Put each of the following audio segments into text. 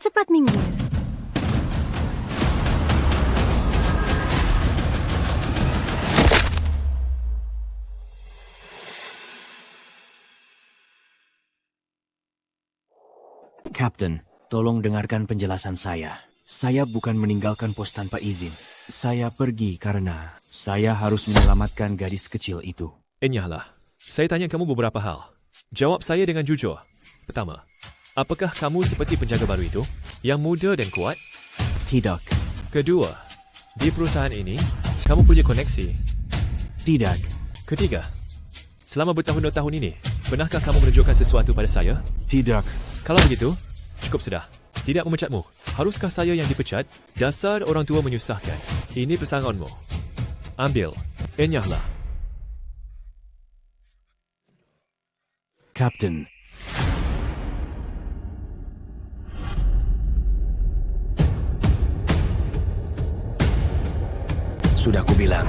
cepat minggir. Kapten, tolong dengarkan penjelasan saya. Saya bukan meninggalkan pos tanpa izin. Saya pergi karena saya harus menyelamatkan gadis kecil itu. Enyahlah. Saya tanya kamu beberapa hal. Jawab saya dengan jujur. Pertama, apakah kamu seperti penjaga baru itu? Yang muda dan kuat? Tidak. Kedua, di perusahaan ini, kamu punya koneksi? Tidak. Ketiga, selama bertahun-tahun ini, pernahkah kamu menunjukkan sesuatu pada saya? Tidak. Kalau begitu, cukup sudah. Tidak memecatmu. Haruskah saya yang dipecat? Dasar orang tua menyusahkan. Ini pesangonmu. Ambil. Enyahlah. Kapten. Sudah kubilang,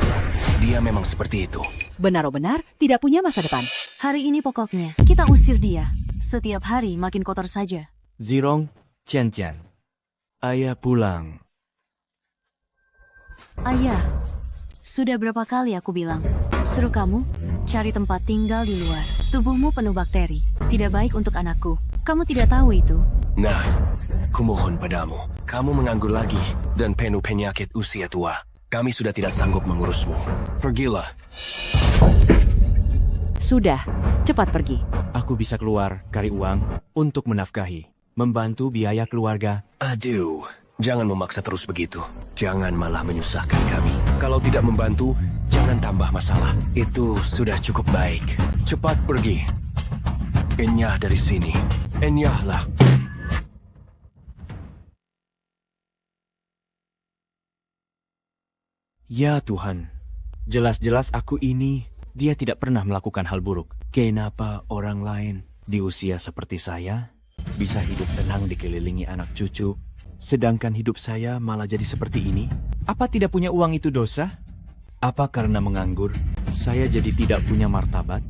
dia memang seperti itu. Benar-benar tidak punya masa depan. Hari ini pokoknya, kita usir dia. Setiap hari makin kotor saja. Zirong, Tian. Ayah pulang. Ayah, sudah berapa kali aku bilang, suruh kamu cari tempat tinggal di luar. Tubuhmu penuh bakteri, tidak baik untuk anakku. Kamu tidak tahu itu? Nah, kumohon padamu. Kamu menganggur lagi dan penuh penyakit usia tua. Kami sudah tidak sanggup mengurusmu. Pergilah. Sudah, cepat pergi. Aku bisa keluar, cari uang, untuk menafkahi, membantu biaya keluarga. Aduh, jangan memaksa terus begitu. Jangan malah menyusahkan kami. Kalau tidak membantu, jangan tambah masalah. Itu sudah cukup baik. Cepat pergi. Enyah dari sini. Enyahlah. Ya Tuhan, jelas-jelas aku ini, dia tidak pernah melakukan hal buruk. Kenapa orang lain di usia seperti saya bisa hidup tenang dikelilingi anak cucu, sedangkan hidup saya malah jadi seperti ini? Apa tidak punya uang itu dosa? Apa karena menganggur, saya jadi tidak punya martabat?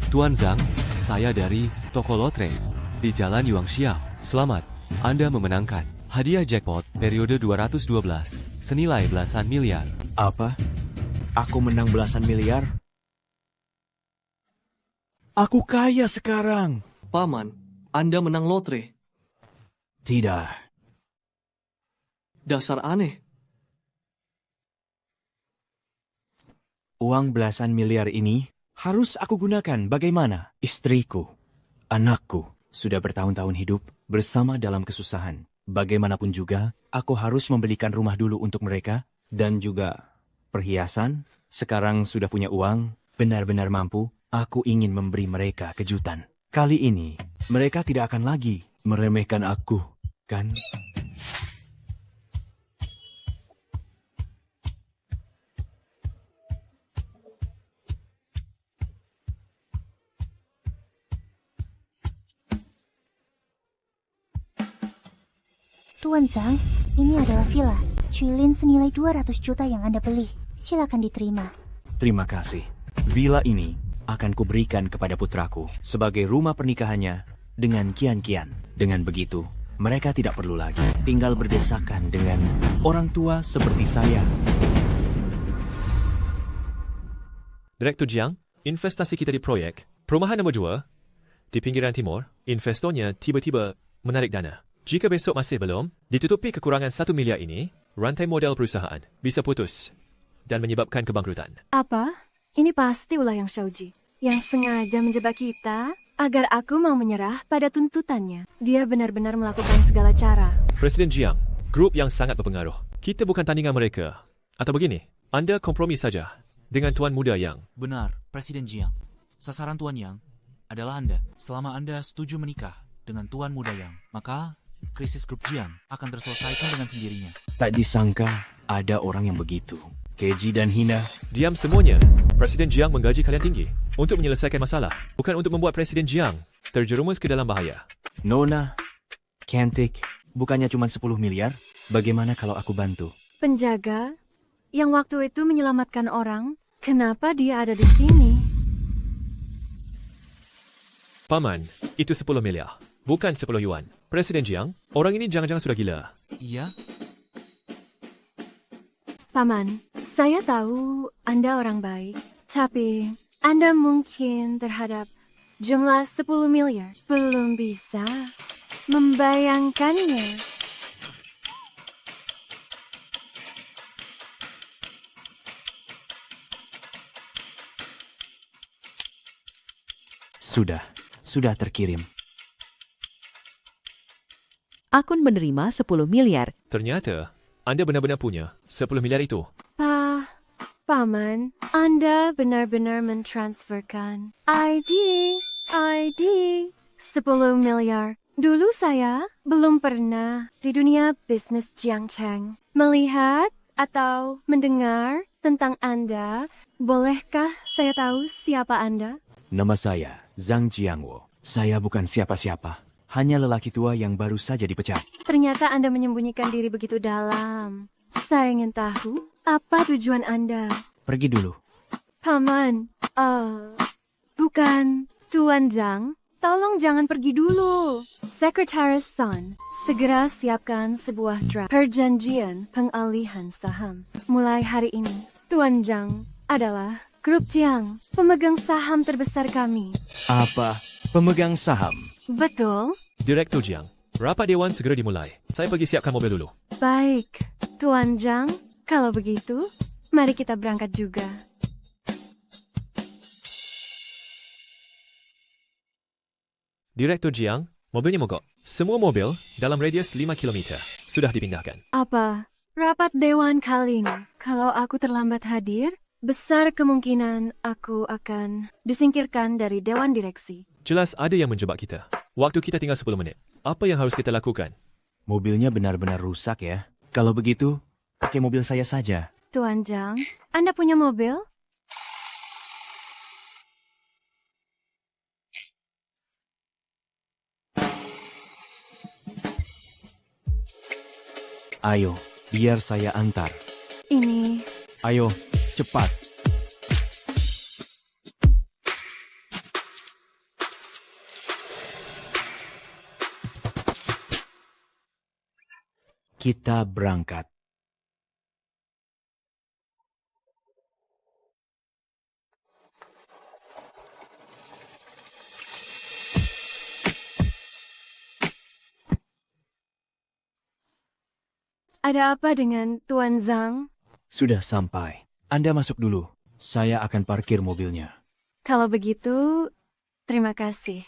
Tuan Zhang, saya dari toko lotre di Jalan Yuangxiao. Selamat, Anda memenangkan hadiah jackpot periode 212 senilai belasan miliar. Apa? Aku menang belasan miliar? Aku kaya sekarang. Paman, Anda menang lotre. Tidak. Dasar aneh. Uang belasan miliar ini harus aku gunakan bagaimana? Istriku, anakku, sudah bertahun-tahun hidup bersama dalam kesusahan. Bagaimanapun juga, aku harus membelikan rumah dulu untuk mereka, dan juga perhiasan. Sekarang sudah punya uang, benar-benar mampu, aku ingin memberi mereka kejutan. Kali ini, mereka tidak akan lagi meremehkan aku, kan? Tuan Zhang, ini adalah villa Cuilin senilai 200 juta yang Anda beli. Silakan diterima. Terima kasih. Villa ini akan kuberikan kepada putraku sebagai rumah pernikahannya dengan Kian-Kian. Dengan begitu, mereka tidak perlu lagi tinggal berdesakan dengan orang tua seperti saya. Direktur Jiang, investasi kita di proyek perumahan nombor 2 di pinggiran timur, investornya tiba-tiba menarik dana. Jika besok masih belum, ditutupi kekurangan 1 miliar ini, rantai modal perusahaan bisa putus dan menyebabkan kebangkrutan. Apa? Ini pasti ulah yang Xiaoji, yang sengaja menjebak kita agar aku mau menyerah pada tuntutannya. Dia benar-benar melakukan segala cara. Presiden Jiang, grup yang sangat berpengaruh. Kita bukan tandingan mereka. Atau begini, Anda kompromi saja dengan Tuan Muda Yang. Benar, Presiden Jiang. Sasaran Tuan Yang adalah Anda. Selama Anda setuju menikah dengan Tuan Muda Yang, maka krisis grup Jiang akan terselesaikan dengan sendirinya. Tak disangka ada orang yang begitu. Keji dan hina. Diam semuanya. Presiden Jiang menggaji kalian tinggi untuk menyelesaikan masalah, bukan untuk membuat Presiden Jiang terjerumus ke dalam bahaya. Nona, cantik, bukannya cuma 10 miliar? Bagaimana kalau aku bantu? Penjaga yang waktu itu menyelamatkan orang, Kenapa dia ada di sini? Paman, itu 10 miliar. Bukan 10 yuan. Presiden Jiang, orang ini jangan-jangan sudah gila. Iya? Paman, saya tahu Anda orang baik, tapi Anda mungkin terhadap jumlah 10 miliar belum bisa membayangkannya. Sudah terkirim. Akun menerima 10 miliar. Ternyata, Anda benar-benar punya 10 miliar itu. Paman, Anda benar-benar mentransferkan ID 10 miliar. Dulu saya belum pernah di dunia bisnis Jiang Cheng melihat atau mendengar tentang Anda. Bolehkah saya tahu siapa Anda? Nama saya Zhang Jiangwo. Saya bukan siapa-siapa. Hanya lelaki tua yang baru saja dipecat. Ternyata Anda menyembunyikan diri begitu dalam. Saya ingin tahu apa tujuan Anda. Pergi dulu. Paman, bukan Tuan Zhang. Tolong jangan pergi dulu. Sekretaris Son, segera siapkan sebuah draft perjanjian pengalihan saham. Mulai hari ini, Tuan Zhang adalah Grup Jiang, pemegang saham terbesar kami. Apa? Pemegang saham? Betul? Direktur Jiang, rapat dewan segera dimulai. Saya pergi siapkan mobil dulu. Baik, Tuan Zhang. Kalau begitu, mari kita berangkat juga. Direktur Jiang, mobilnya mogok. Semua mobil dalam radius 5 km sudah dipindahkan. Apa? Rapat dewan kali ini, kalau aku terlambat hadir, besar kemungkinan aku akan disingkirkan dari dewan direksi. Jelas ada yang menjebak kita. Waktu kita tinggal 10 menit. Apa yang harus kita lakukan? Mobilnya benar-benar rusak ya. Kalau begitu, pakai mobil saya saja. Tuan Zhang, Anda punya mobil? Ayo, biar saya antar. Ini Ayo, cepat. Kita berangkat. ada apa dengan Tuan Zhang? Sudah sampai. Anda masuk dulu. Saya akan parkir mobilnya. Kalau begitu, terima kasih.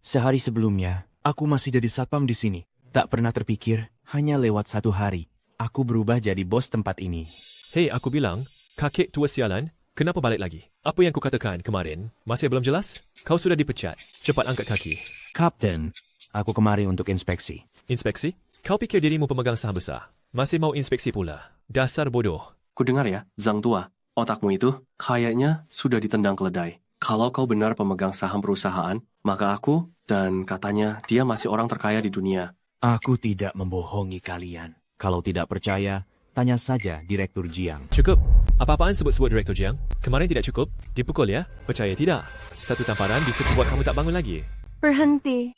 Sehari sebelumnya, aku masih jadi satpam di sini. Tak pernah terpikir, hanya lewat 1 hari, aku berubah jadi bos tempat ini. Hei, aku bilang, kakek tua sialan, kenapa balik lagi? Apa yang kukatakan kemarin, masih belum jelas? Kau sudah dipecat. Cepat angkat kaki. Kapten, aku kemari untuk inspeksi. Inspeksi? Kau pikir dirimu pemegang saham besar? Masih mau inspeksi pula? Dasar bodoh. Kudengar ya, Zhang Tua. Otakmu itu kayaknya sudah ditendang keledai. Kalau kau benar pemegang saham perusahaan, maka aku dan katanya dia masih orang terkaya di dunia. Aku tidak membohongi kalian. Kalau tidak percaya, tanya saja Direktur Jiang. Cukup. Apa-apaan sebut-sebut Direktur Jiang? Kemarin tidak cukup? Dipukul ya? Percaya tidak? Satu tamparan bisa buat kamu tak bangun lagi. Berhenti.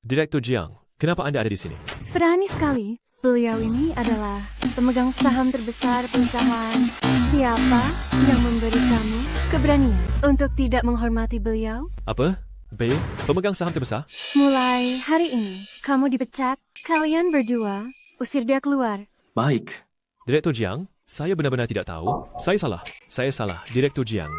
Direktur Jiang, kenapa Anda ada di sini? Berani sekali. Beliau ini adalah pemegang saham terbesar perusahaan. Siapa yang memberi kamu keberanian untuk tidak menghormati beliau? Apa? B, pemegang saham terbesar? Mulai hari ini, kamu dipecat. Kalian berdua, usir dia keluar. Baik. Direktur Jiang, saya benar-benar tidak tahu. Saya salah. Direktur Jiang.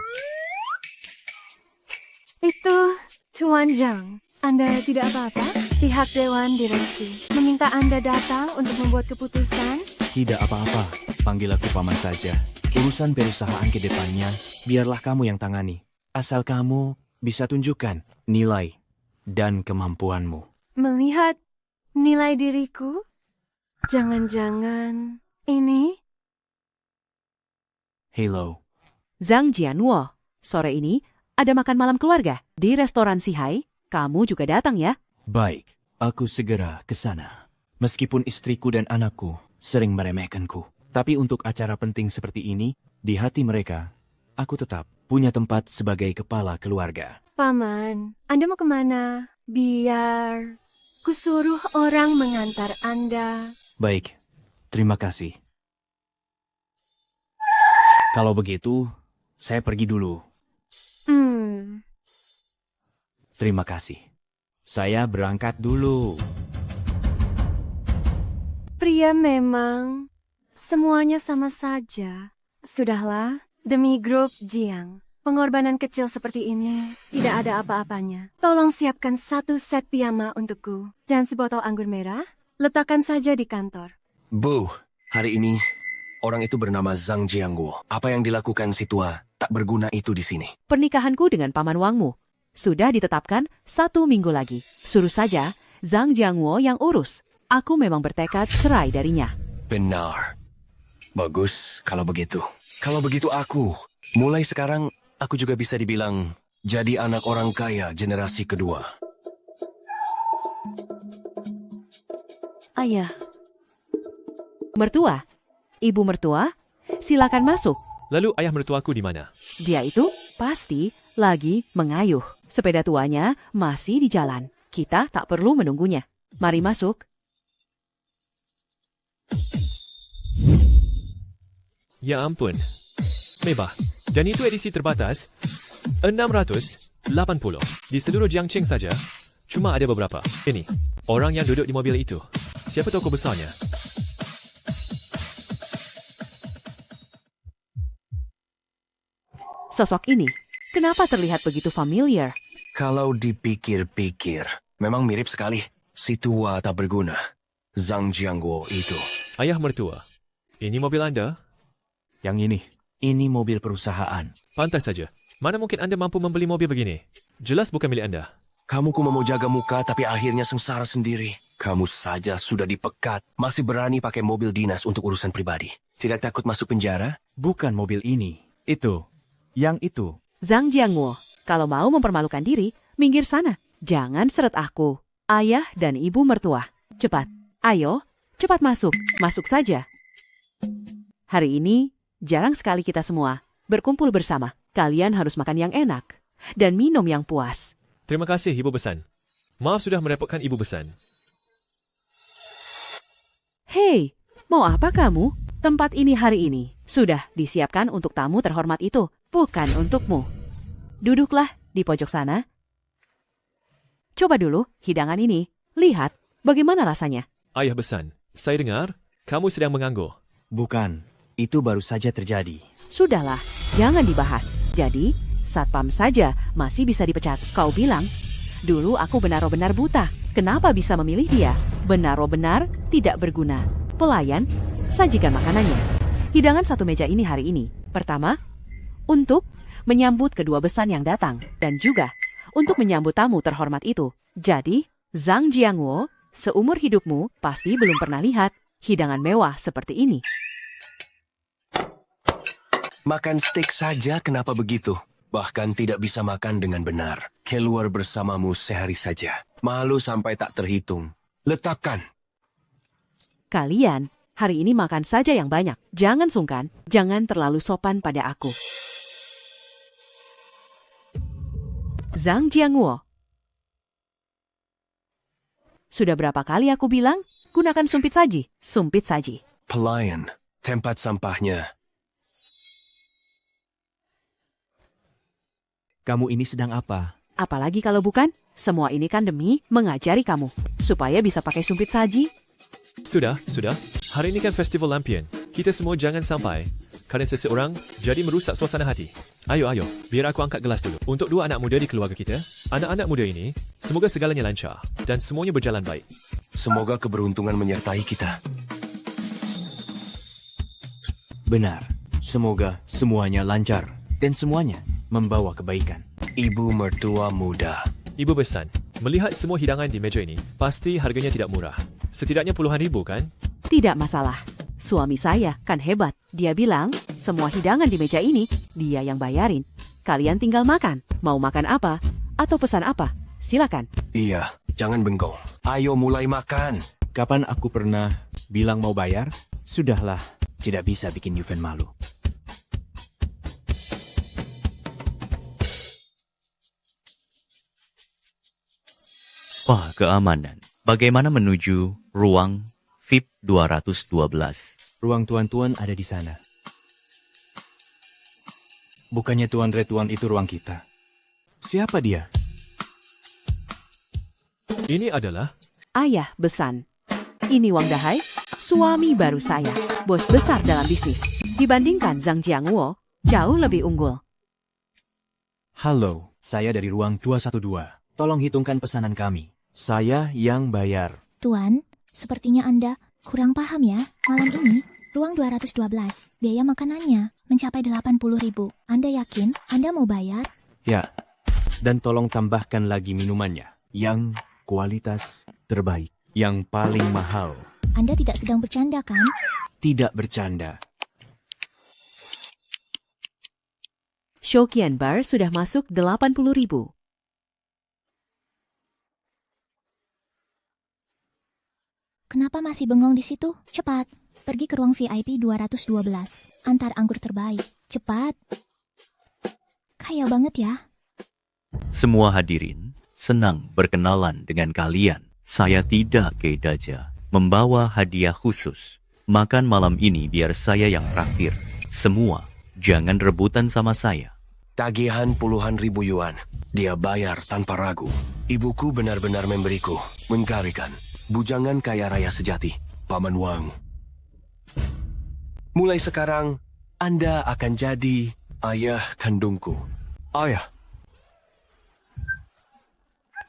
Itu Tuan Zhang. Anda tidak apa-apa? Pihak Dewan Direksi meminta Anda datang untuk membuat keputusan? Tidak apa-apa, panggil aku paman saja. Urusan perusahaan ke depannya, biarlah kamu yang tangani. Asal kamu bisa tunjukkan nilai dan kemampuanmu. Melihat nilai diriku? Jangan-jangan ini? Hello. Zhang Jianwo, sore ini ada makan malam keluarga di restoran Sihai. Kamu juga datang ya? Baik, aku segera ke sana. Meskipun istriku dan anakku sering meremehkanku. Tapi untuk acara penting seperti ini, di hati mereka, aku tetap punya tempat sebagai kepala keluarga. Paman, Anda mau kemana? Biar kusuruh orang mengantar Anda. Baik, terima kasih. Kalau begitu, saya pergi dulu. Terima kasih. Saya berangkat dulu. Pria memang semuanya sama saja. Sudahlah, demi grup Jiang. Pengorbanan kecil seperti ini tidak ada apa-apanya. Tolong siapkan 1 set piyama untukku dan sebotol anggur merah. Letakkan saja di kantor. Bu, hari ini orang itu bernama Zhang Jiangguo. Apa yang dilakukan si tua tak berguna itu di sini. Pernikahanku dengan paman Wangmu sudah ditetapkan 1 minggu lagi. Suruh saja Zhang Jiangguo yang urus. Aku memang bertekad cerai darinya. Benar. Bagus kalau begitu. Kalau begitu mulai sekarang aku juga bisa dibilang jadi anak orang kaya generasi kedua. Ayah, Mertua, ibu mertua, silakan masuk. Lalu ayah mertuaku di mana? Dia itu pasti lagi mengayuh. Sepeda tuanya masih di jalan. Kita tak perlu menunggunya. Mari masuk. Ya ampun. Mebah. Dan itu edisi terbatas 680 di seluruh Jiangqing saja. Cuma ada beberapa. Ini, orang yang duduk di mobil itu. Siapa toko besarnya? Sosok ini, kenapa terlihat begitu familiar? Kalau dipikir-pikir, memang mirip sekali. Si tua tak berguna. Zhang Jiangguo itu. Ayah mertua. Ini mobil Anda? Yang ini mobil perusahaan. Pantas saja. Mana mungkin Anda mampu membeli mobil begini? Jelas bukan milik Anda. Kamu cuma mau jaga muka tapi akhirnya sengsara sendiri. Kamu saja sudah dipecat. Masih berani pakai mobil dinas untuk urusan pribadi. Tidak takut masuk penjara? Bukan mobil ini. Itu. Yang itu. Zhang Jiangguo, kalau mau mempermalukan diri, minggir sana. Jangan seret aku. Ayah dan ibu mertua. Cepat. Ayo, cepat masuk. Masuk saja. Hari ini, jarang sekali kita semua berkumpul bersama. Kalian harus makan yang enak dan minum yang puas. Terima kasih, Ibu Besan. Maaf sudah merepotkan Ibu Besan. Hei, mau apa kamu? Tempat ini hari ini sudah disiapkan untuk tamu terhormat itu, bukan untukmu. Duduklah di pojok sana. Coba dulu hidangan ini. Lihat bagaimana rasanya. Ayah Besan, saya dengar kamu sedang menganggur. Bukan, itu baru saja terjadi. Sudahlah, jangan dibahas. Jadi, satpam saja masih bisa dipecat. Kau bilang, dulu aku benar-benar buta. Kenapa bisa memilih dia? Benar-benar tidak berguna. Pelayan, sajikan makanannya. Hidangan 1 meja ini hari ini. Pertama, untuk menyambut kedua besan yang datang. Dan juga untuk menyambut tamu terhormat itu. Jadi, Zhang Jiangguo, seumur hidupmu pasti belum pernah lihat hidangan mewah seperti ini. Makan steak saja kenapa begitu? Bahkan tidak bisa makan dengan benar. Keluar bersamamu sehari saja. Malu sampai tak terhitung. Letakkan. Kalian hari ini makan saja yang banyak. Jangan sungkan, jangan terlalu sopan pada aku. Zhang Jiangguo. Sudah berapa kali aku bilang, gunakan sumpit saji. Sumpit saji. Pelayan, tempat sampahnya. Kamu ini sedang apa? Apalagi kalau bukan, semua ini kan demi mengajari kamu. Supaya bisa pakai sumpit saji. Sudah. Hari ini kan festival lampion. Kita semua jangan sampai karena seseorang jadi merusak suasana hati. Ayo, biar aku angkat gelas dulu. Untuk 2 anak muda di keluarga kita. Anak-anak muda ini, semoga segalanya lancar dan semuanya berjalan baik. Semoga keberuntungan menyertai kita. Benar. Semoga semuanya lancar dan semuanya membawa kebaikan. Ibu mertua muda. Ibu Besan, melihat semua hidangan di meja ini, pasti harganya tidak murah. Setidaknya puluhan ribu kan? Tidak masalah. Suami saya kan hebat. Dia bilang, semua hidangan di meja ini, dia yang bayarin. Kalian tinggal makan. Mau makan apa? Atau pesan apa? Silakan. Iya, jangan bengong. Ayo mulai makan. Kapan aku pernah bilang mau bayar? Sudahlah, Tidak bisa bikin Yuven malu. Wah, keamanan. Bagaimana menuju ruang VIP 212? Ruang tuan-tuan ada di sana. Bukannya Tuan Retuan itu ruang kita. Siapa dia? Ini adalah Ayah Besan. Ini Wang Dahai, suami baru saya, bos besar dalam bisnis. Dibandingkan Zhang Jiangwo, jauh lebih unggul. Halo, saya dari ruang 212. Tolong hitungkan pesanan kami. Saya yang bayar. Tuan, sepertinya Anda kurang paham ya. Malam ini, ruang 212, biaya makanannya mencapai 80.000. Anda yakin Anda mau bayar? Ya, dan tolong tambahkan lagi minumannya. Yang kualitas terbaik. Yang paling mahal. Anda tidak sedang bercanda kan? Tidak bercanda. Shokian Bar sudah masuk 80.000. Kenapa masih bengong di situ? Cepat, pergi ke ruang VIP 212. Antar anggur terbaik. Cepat. Kaya banget ya. Semua hadirin senang berkenalan dengan kalian. Saya tidak Kedaja membawa hadiah khusus. Makan malam ini biar saya yang traktir. Semua jangan rebutan sama saya. Tagihan puluhan ribu yuan. Dia bayar tanpa ragu. Ibuku benar-benar memberiku. Mengerikan. Bujangan kaya raya sejati, Paman Wang. Mulai sekarang, Anda akan jadi ayah kandungku. Ayah.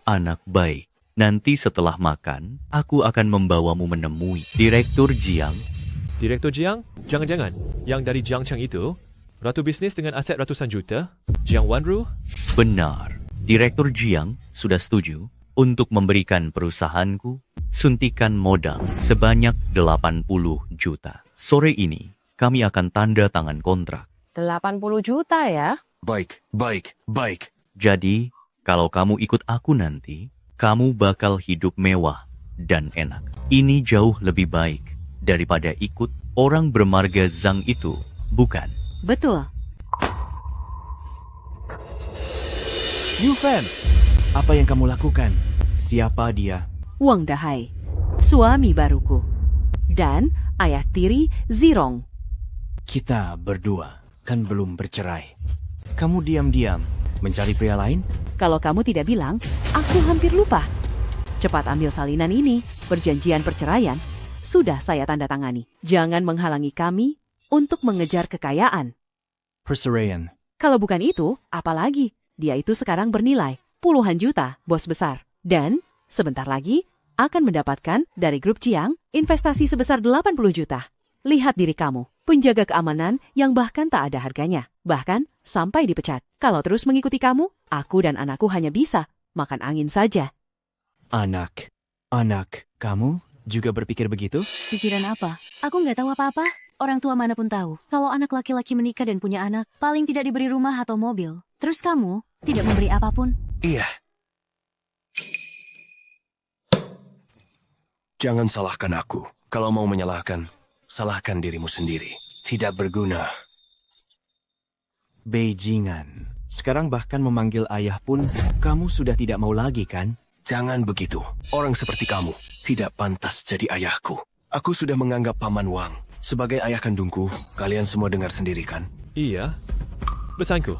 Anak baik. Nanti setelah makan, aku akan membawamu menemui Direktur Jiang. Direktur Jiang? Jangan-jangan yang dari Jiang Cheng itu ratu bisnis dengan aset ratusan juta? Jiang Wanru? Benar. Direktur Jiang sudah setuju untuk memberikan perusahaanku suntikan modal sebanyak 80 juta. Sore ini, kami akan tanda tangan kontrak. 80 juta ya? Baik. Jadi, kalau kamu ikut aku nanti, kamu bakal hidup mewah dan enak. Ini jauh lebih baik daripada ikut orang bermarga Zhang itu, bukan? Betul. Yuven, apa yang kamu lakukan? Siapa dia? Wang Dahai, suami baruku. Dan ayah tiri Zirong. Kita berdua kan belum bercerai. Kamu diam-diam mencari pria lain? Kalau kamu tidak bilang, aku hampir lupa. Cepat ambil salinan ini, perjanjian perceraian. Sudah saya tanda tangani. Jangan menghalangi kami untuk mengejar kekayaan. Perceraian. Kalau bukan itu, apalagi? Dia itu sekarang bernilai puluhan juta, bos besar. Dan sebentar lagi akan mendapatkan dari grup Jiang investasi sebesar 80 juta. Lihat diri kamu, penjaga keamanan yang bahkan tak ada harganya. Bahkan sampai dipecat. Kalau terus mengikuti kamu, aku dan anakku hanya bisa makan angin saja. Anak, kamu juga berpikir begitu? Pikiran apa? Aku nggak tahu apa-apa. Orang tua mana pun tahu. Kalau anak laki-laki menikah dan punya anak, paling tidak diberi rumah atau mobil. Terus kamu tidak memberi apapun. Iya. Jangan salahkan aku. Kalau mau menyalahkan, salahkan dirimu sendiri. Tidak berguna. Beijingan. Sekarang bahkan memanggil ayah pun kamu sudah tidak mau lagi kan? Jangan begitu. Orang seperti kamu tidak pantas jadi ayahku. Aku sudah menganggap Paman Wang sebagai ayah kandungku. Kalian semua dengar sendiri kan? Iya. Besanku.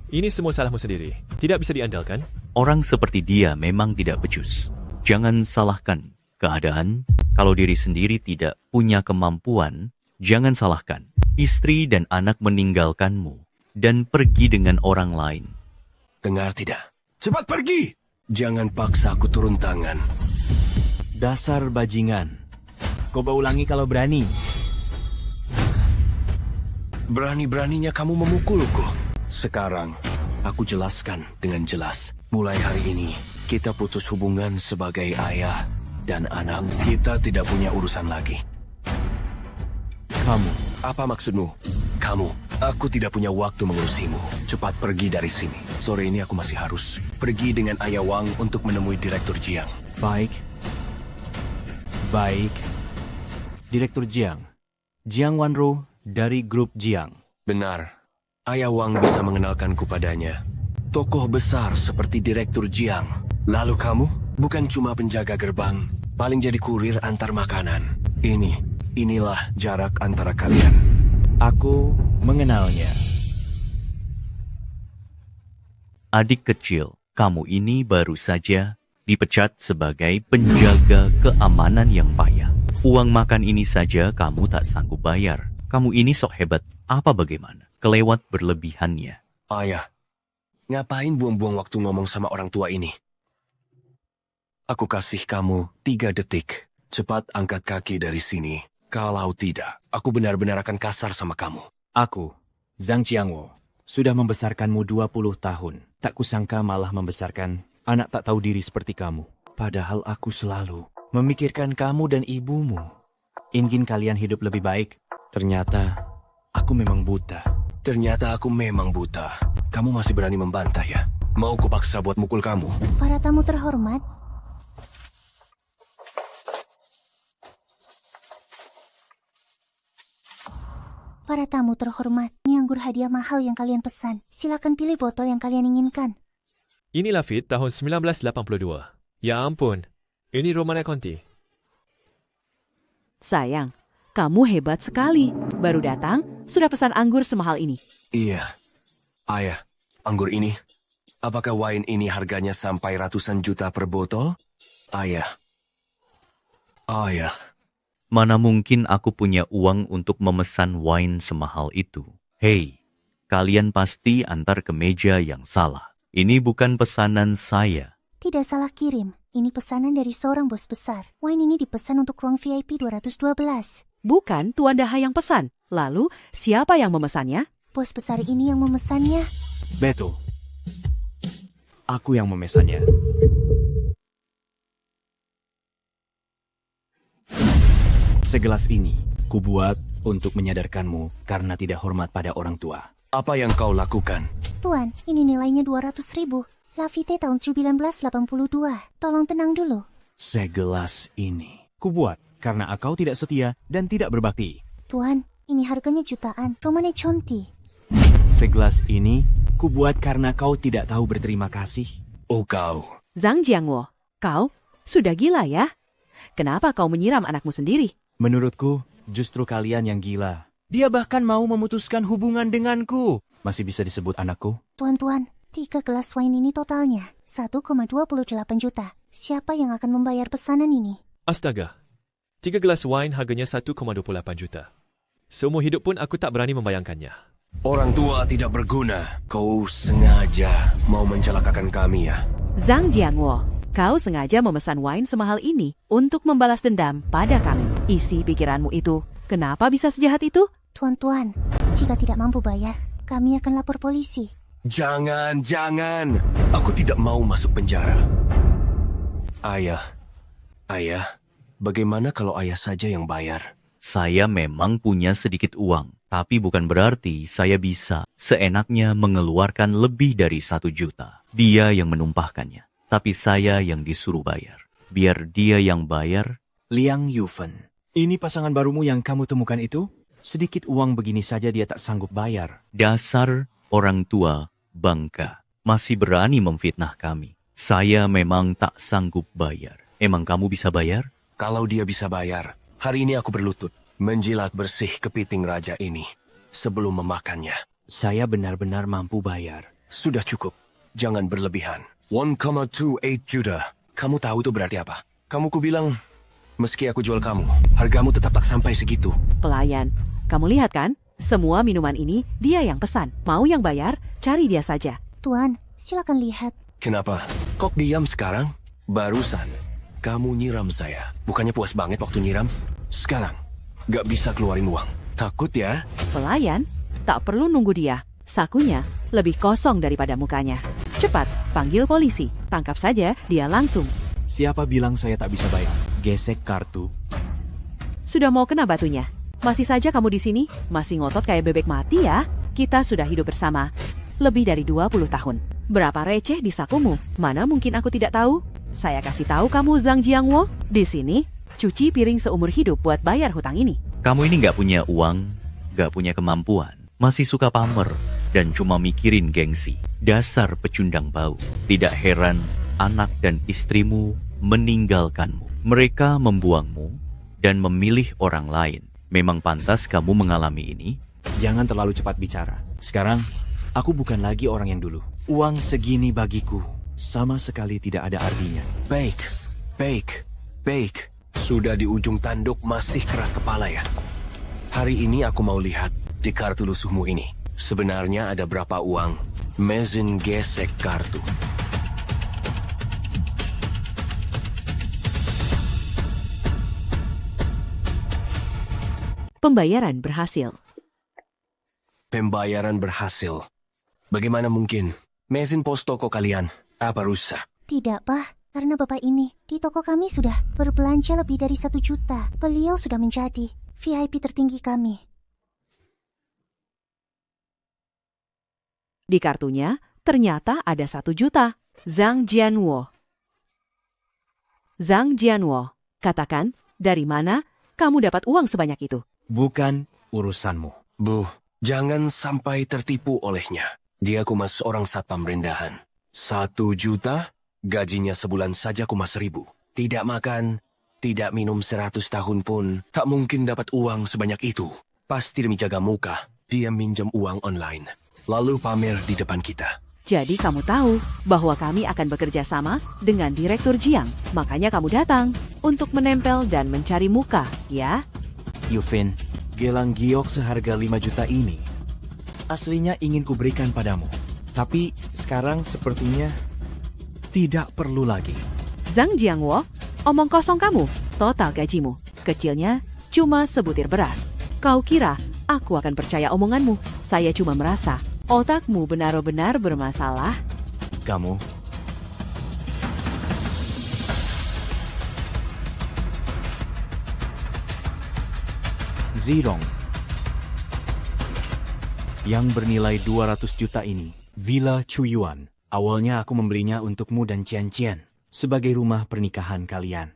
Ini semua salahmu sendiri. Tidak bisa diandalkan. Orang seperti dia memang tidak becus. Jangan salahkan keadaan. Kalau diri sendiri tidak punya kemampuan, jangan salahkan. Istri dan anak meninggalkanmu dan pergi dengan orang lain. Dengar tidak? Cepat pergi! Jangan paksa aku turun tangan. Dasar bajingan. Coba ulangi kalau berani. Berani-beraninya kamu memukulku. Sekarang, aku jelaskan dengan jelas. Mulai hari ini, kita putus hubungan sebagai ayah dan anak. Kita tidak punya urusan lagi. Kamu. Apa maksudmu? Kamu. Aku tidak punya waktu mengurusimu. Cepat pergi dari sini. Sore ini aku masih harus pergi dengan Ayah Wang untuk menemui Direktur Jiang. Baik. Direktur Jiang. Jiang Wanro dari grup Jiang. Benar. Ayah Wang bisa mengenalkanku padanya. Tokoh besar seperti Direktur Jiang. Lalu kamu? Bukan cuma penjaga gerbang, paling jadi kurir antar makanan. Inilah jarak antara kalian. Aku mengenalnya. Adik kecil, kamu ini baru saja dipecat sebagai penjaga keamanan yang payah. Uang makan ini saja kamu tak sanggup bayar. Kamu ini sok hebat, apa bagaimana? Kelewat berlebihannya. Ayah, ngapain buang-buang waktu ngomong sama orang tua ini? Aku kasih kamu 3 detik. Cepat angkat kaki dari sini. Kalau tidak, aku benar-benar akan kasar sama kamu. Aku, Zhang Jiangwo, sudah membesarkanmu 20 tahun. Tak kusangka malah membesarkan anak tak tahu diri seperti kamu. Padahal aku selalu memikirkan kamu dan ibumu. Ingin kalian hidup lebih baik. Ternyata aku memang buta. Kamu masih berani membantah ya? Mau kupaksa buat mukul kamu? Para tamu terhormat, ini anggur hadiah mahal yang kalian pesan. Silakan pilih botol yang kalian inginkan. Inilah Fit tahun 1982. Ya ampun, ini Romana Conti. Sayang, kamu hebat sekali. Baru datang, sudah pesan anggur semahal ini. Iya. Ayah, anggur ini? Apakah wine ini harganya sampai ratusan juta per botol? Ayah. Mana mungkin aku punya uang untuk memesan wine semahal itu. Hei, kalian pasti antar ke meja yang salah. Ini bukan pesanan saya. Tidak salah kirim. Ini pesanan dari seorang bos besar. Wine ini dipesan untuk ruang VIP 212. Bukan Tuan Daha yang pesan. Lalu, siapa yang memesannya? Bos besar ini yang memesannya. Betul. Aku yang memesannya. Segelas ini, kubuat untuk menyadarkanmu karena tidak hormat pada orang tua. Apa yang kau lakukan? Tuan, ini nilainya 200.000. Lafite tahun 1982. Tolong tenang dulu. Segelas ini, kubuat karena kau tidak setia dan tidak berbakti. Tuan, ini harganya jutaan. Romane Conti. Segelas ini, kubuat karena kau tidak tahu berterima kasih. Oh kau. Zhang Jiangwo, kau sudah gila ya? Kenapa kau menyiram anakmu sendiri? Menurutku, justru kalian yang gila. Dia bahkan mau memutuskan hubungan denganku. Masih bisa disebut anakku? Tuan, 3 gelas wine ini totalnya 1,28 juta. Siapa yang akan membayar pesanan ini? Astaga, 3 gelas wine harganya 1,28 juta. Seumur hidup pun aku tak berani membayangkannya. Orang tua tidak berguna. Kau sengaja mau mencelakakan kami ya? Zhang Jiangwo, kau sengaja memesan wine semahal ini untuk membalas dendam pada kami. Isi pikiranmu itu, kenapa bisa sejahat itu? Tuan, jika tidak mampu bayar, kami akan lapor polisi. Jangan. Aku tidak mau masuk penjara. Ayah, bagaimana kalau ayah saja yang bayar? Saya memang punya sedikit uang, tapi bukan berarti saya bisa seenaknya mengeluarkan lebih dari 1 juta. Dia yang menumpahkannya, tapi saya yang disuruh bayar. Biar dia yang bayar. Liang Yufen, ini pasangan barumu yang kamu temukan itu? Sedikit uang begini saja dia tak sanggup bayar. Dasar orang tua bangka, masih berani memfitnah kami. Saya memang tak sanggup bayar. Emang kamu bisa bayar? Kalau dia bisa bayar, hari ini aku berlutut, menjilat bersih kepiting raja ini sebelum memakannya. Saya benar-benar mampu bayar. Sudah cukup, jangan berlebihan. 1,28 juta. Kamu tahu itu berarti apa? Kamu kubilang, meski aku jual kamu, hargamu tetap tak sampai segitu. Pelayan, kamu lihat kan? Semua minuman ini dia yang pesan. Mau yang bayar, cari dia saja. Tuan, silakan lihat. Kenapa? Kok diam sekarang? Barusan, kamu nyiram saya. Bukannya puas banget waktu nyiram? Sekarang, gak bisa keluarin uang. Takut ya? Pelayan, tak perlu nunggu dia. Sakunya lebih kosong daripada mukanya. Cepat, panggil polisi. Tangkap saja dia langsung. Siapa bilang saya tak bisa bayar? Gesek kartu. Sudah mau kena batunya. Masih saja kamu di sini? Masih ngotot kayak bebek mati ya? Kita sudah hidup bersama lebih dari 20 tahun. Berapa receh di sakumu? Mana mungkin aku tidak tahu? Saya kasih tahu kamu Zhang Jiangwo. Di sini, cuci piring seumur hidup buat bayar hutang ini. Kamu ini nggak punya uang, nggak punya kemampuan, masih suka pamer, dan cuma mikirin gengsi. Dasar pecundang bau. Tidak heran anak dan istrimu meninggalkanmu. Mereka membuangmu dan memilih orang lain. Memang pantas kamu mengalami ini. Jangan terlalu cepat bicara. Sekarang, aku bukan lagi orang yang dulu. Uang segini bagiku sama sekali tidak ada artinya. Baik. Sudah di ujung tanduk masih keras kepala ya. Hari ini aku mau lihat di kartu lusuhmu ini. Sebenarnya ada berapa uang? Mezin gesek kartu. Pembayaran berhasil. Pembayaran berhasil. Bagaimana mungkin? Mezin pos toko kalian. Apa rusak? Tidak, Pak. Karena Bapak ini di toko kami sudah berbelanja lebih dari 1 juta. Beliau sudah menjadi VIP tertinggi kami. Di kartunya ternyata ada 1 juta. Zhang Jianwo. Zhang Jianwo, katakan dari mana kamu dapat uang sebanyak itu? Bukan urusanmu. Bu, jangan sampai tertipu olehnya. Dia kumas seorang satpam rendahan. 1 juta? Gajinya sebulan saja kumas 1.000. Tidak makan, tidak minum 100 tahun pun, tak mungkin dapat uang sebanyak itu. Pasti demi jaga muka, dia minjem uang online. Lalu pamer di depan kita. Jadi kamu tahu bahwa kami akan bekerja sama dengan Direktur Jiang. Makanya kamu datang untuk menempel dan mencari muka, ya? Yufin, gelang giok seharga 5 juta ini aslinya ingin kuberikan padamu. Tapi sekarang sepertinya tidak perlu lagi. Zhang Jiangwo, omong kosong kamu. Total gajimu, kecilnya cuma sebutir beras. Kau kira aku akan percaya omonganmu? Saya cuma merasa otakmu benar-benar bermasalah. Kamu Zirong yang bernilai 200 juta ini, Villa Chuyuan. Awalnya aku membelinya untukmu dan Cian-Cian sebagai rumah pernikahan kalian.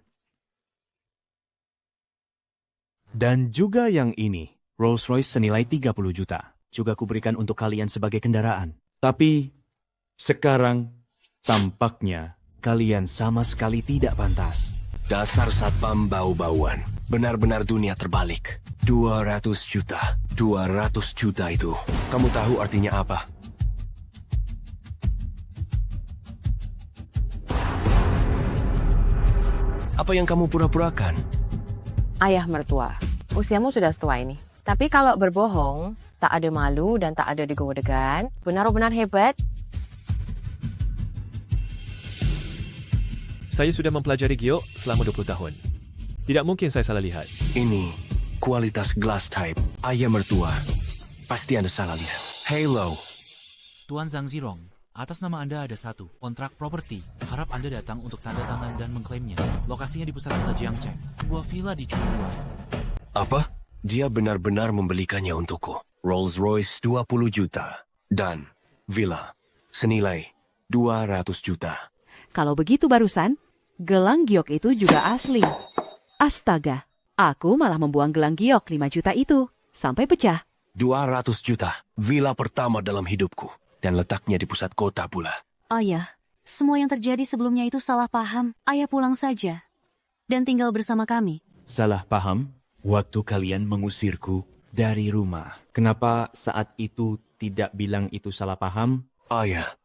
Dan juga yang ini, Rolls-Royce senilai 30 juta. Juga kuberikan untuk kalian sebagai kendaraan. Tapi sekarang tampaknya kalian sama sekali tidak pantas. Dasar satpam bau-bauan. Benar-benar dunia terbalik. 200 juta. 200 juta itu. Kamu tahu artinya apa? Apa yang kamu pura-purakan? Ayah mertua, usiamu sudah setua ini. Tapi kalau berbohong, tak ada malu dan tak ada digodegan, benar-benar hebat. Saya sudah mempelajari giok selama 20 tahun. Tidak mungkin saya salah lihat. Ini kualitas glass type. Ayah mertua. Pasti Anda salah lihat. Halo. Tuan Zhang Zirong, atas nama Anda ada 1 kontrak properti. Harap Anda datang untuk tanda tangan dan mengklaimnya. Lokasinya di pusat kota Jiangcheng, sebuah villa di Chuyuan. Apa? Dia benar-benar membelikannya untukku. Rolls-Royce 20 juta. Dan villa senilai 200 juta. Kalau begitu barusan, gelang giok itu juga asli. Astaga, aku malah membuang gelang giok 5 juta itu. Sampai pecah. 200 juta. Villa pertama dalam hidupku. Dan letaknya di pusat kota pula. Ayah, semua yang terjadi sebelumnya itu salah paham. Ayah pulang saja dan tinggal bersama kami. Salah paham? Waktu kalian mengusirku dari rumah. Kenapa saat itu tidak bilang itu salah paham? Ayah,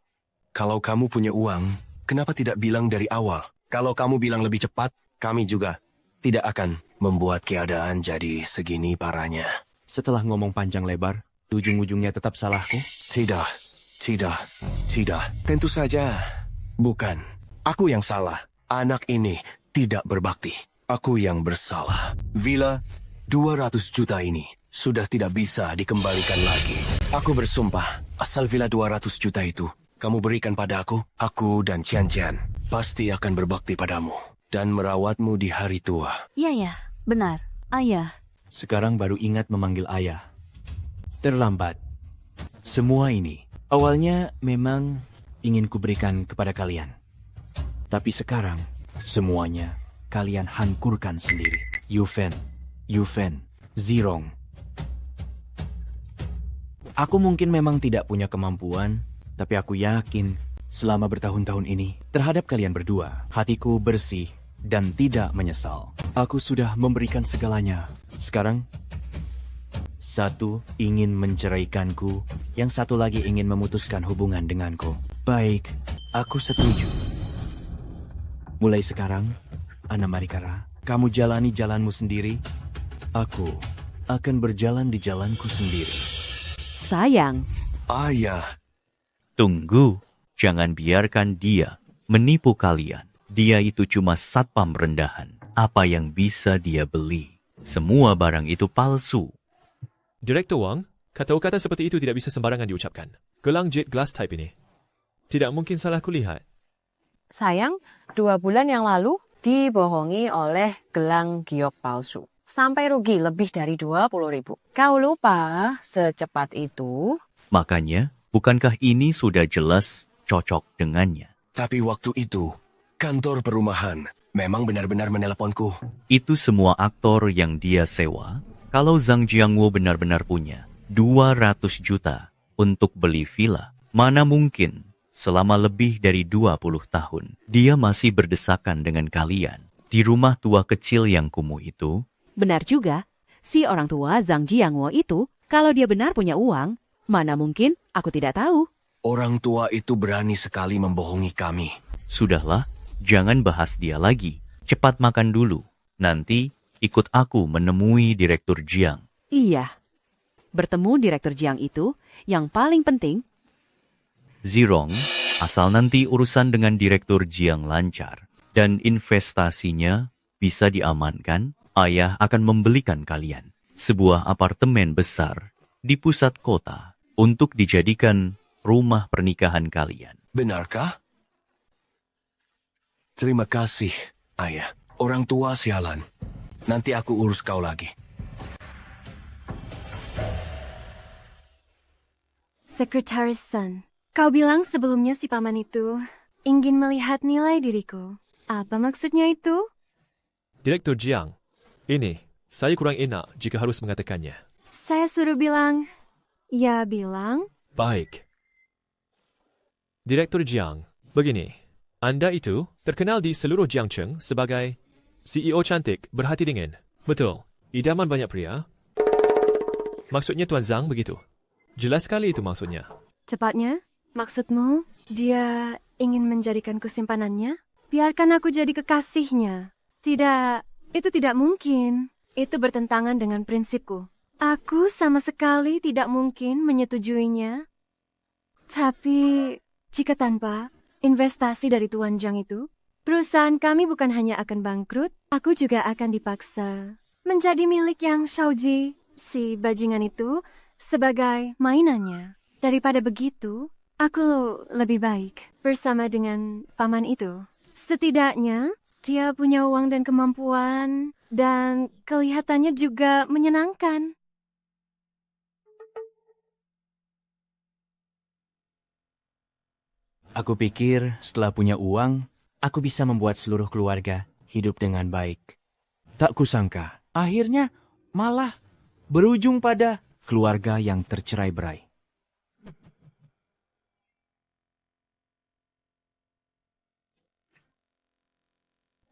kalau kamu punya uang, kenapa tidak bilang dari awal? Kalau kamu bilang lebih cepat, kami juga tidak akan membuat keadaan jadi segini parahnya. Setelah ngomong panjang lebar, ujung-ujungnya tetap salahku? Tidak. Tentu saja bukan. Aku yang salah. Anak ini tidak berbakti. Aku yang bersalah. Villa 200 juta ini sudah tidak bisa dikembalikan lagi. Aku bersumpah, asal villa 200 juta itu kamu berikan pada aku dan Cian-Cian pasti akan berbakti padamu dan merawatmu di hari tua. Ya, benar. Ayah. Sekarang baru ingat memanggil ayah. Terlambat. Semua ini awalnya memang ingin kuberikan kepada kalian. Tapi sekarang semuanya kalian hankurkan sendiri. Yufin, Zirong. Aku mungkin memang tidak punya kemampuan, tapi aku yakin selama bertahun-tahun ini terhadap kalian berdua, hatiku bersih dan tidak menyesal. Aku sudah memberikan segalanya. Sekarang, satu ingin menceraikanku, yang satu lagi ingin memutuskan hubungan denganku. Baik, aku setuju. Mulai sekarang, Anna Marikara, kamu jalani jalanmu sendiri. Aku akan berjalan di jalanku sendiri. Sayang, Ayah, Tunggu, jangan biarkan dia menipu kalian. Dia itu cuma satpam rendahan. Apa yang bisa dia beli? Semua barang itu palsu. Direktur Wang, kata-kata seperti itu tidak bisa sembarangan diucapkan. Gelang jet glass type ini. Tidak mungkin salah kulihat. Sayang, 2 bulan yang lalu dibohongi oleh gelang giok palsu. Sampai rugi lebih dari 20.000. Kau lupa secepat itu? Makanya, bukankah ini sudah jelas cocok dengannya? tapi waktu itu, kantor perumahan memang benar-benar meneleponku. Itu semua aktor yang dia sewa. Kalau Zhang Jiangwo benar-benar punya 200 juta untuk beli villa, mana mungkin selama lebih dari 20 tahun dia masih berdesakan dengan kalian di rumah tua kecil yang kumuh itu? benar juga. Si orang tua Zhang Jiangwo itu, kalau dia benar punya uang, mana mungkin aku tidak tahu. Orang tua itu berani sekali membohongi kami. Sudahlah, jangan bahas dia lagi. Cepat makan dulu. Nanti ikut aku menemui Direktur Jiang. Iya, bertemu Direktur Jiang itu yang paling penting. Zirong, asal nanti urusan dengan Direktur Jiang lancar dan investasinya bisa diamankan, ayah akan membelikan kalian sebuah apartemen besar di pusat kota untuk dijadikan rumah pernikahan kalian. Benarkah? Terima kasih, ayah. Orang tua sialan. Nanti aku urus kau lagi. Sekretaris Sun, kau bilang sebelumnya si paman itu ingin melihat nilai diriku. Apa maksudnya itu? Direktur Jiang, ini saya kurang enak jika harus mengatakannya. Saya suruh bilang, ya bilang. Baik. Direktur Jiang, begini. Anda itu terkenal di seluruh Jiangcheng sebagai CEO cantik berhati dingin. Betul, idaman banyak pria. Maksudnya Tuan Zhang begitu. Jelas sekali itu maksudnya. Cepatnya, maksudmu dia ingin menjadikanku simpanannya? Biarkan aku jadi kekasihnya. Tidak, itu tidak mungkin. Itu bertentangan dengan prinsipku. Aku sama sekali tidak mungkin menyetujuinya. Tapi, jika tanpa investasi dari Tuan Zhang itu, perusahaan kami bukan hanya akan bangkrut, aku juga akan dipaksa menjadi milik Yang Shaoji, si bajingan itu, sebagai mainannya. Daripada begitu, aku lebih baik bersama dengan paman itu. Setidaknya, dia punya uang dan kemampuan, dan kelihatannya juga menyenangkan. Aku pikir setelah punya uang, aku bisa membuat seluruh keluarga hidup dengan baik. Tak kusangka, akhirnya malah berujung pada keluarga yang tercerai-berai.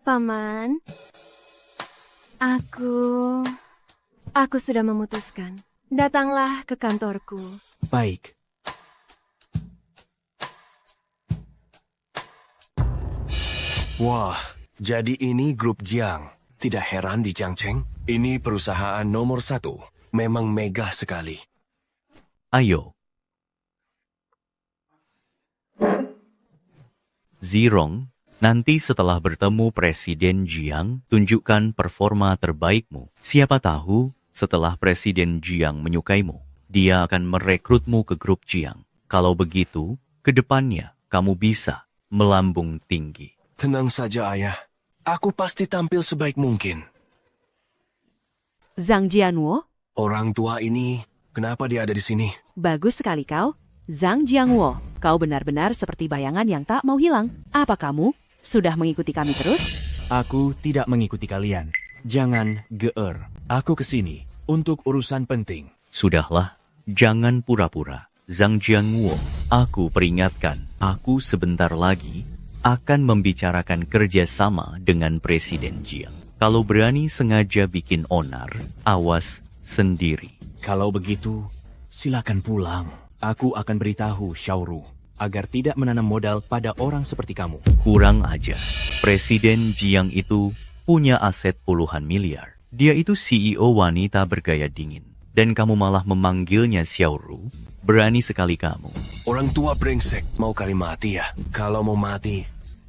Paman, aku sudah memutuskan. Datanglah ke kantorku. Baik. Wah, jadi ini grup Jiang. Tidak heran di Jiangcheng. Ini perusahaan nomor 1. Memang megah sekali. Ayo. Zirong, nanti setelah bertemu Presiden Jiang, tunjukkan performa terbaikmu. Siapa tahu setelah Presiden Jiang menyukaimu, dia akan merekrutmu ke grup Jiang. Kalau begitu, ke depannya kamu bisa melambung tinggi. Tenang saja, ayah. Aku pasti tampil sebaik mungkin. Zhang Jianwo, Orang tua ini, kenapa dia ada di sini? bagus sekali kau. Zhang Jiangwo, kau benar-benar seperti bayangan yang tak mau hilang. Apa kamu sudah mengikuti kami terus? Aku tidak mengikuti kalian. Jangan geer. Aku kesini untuk urusan penting. Sudahlah, jangan pura-pura. Zhang Jiangwo, aku peringatkan, aku sebentar lagi akan membicarakan kerjasama dengan Presiden Jiang. Kalau berani sengaja bikin onar, awas sendiri. Kalau begitu, silakan pulang. Aku akan beritahu Xiaoru agar tidak menanam modal pada orang seperti kamu. Kurang aja. Presiden Jiang itu punya aset puluhan miliar. Dia itu CEO wanita bergaya dingin. Dan kamu malah memanggilnya Xiaoru. Berani sekali kamu. Orang tua brengsek, mau kali mati ya? Kalau mau mati,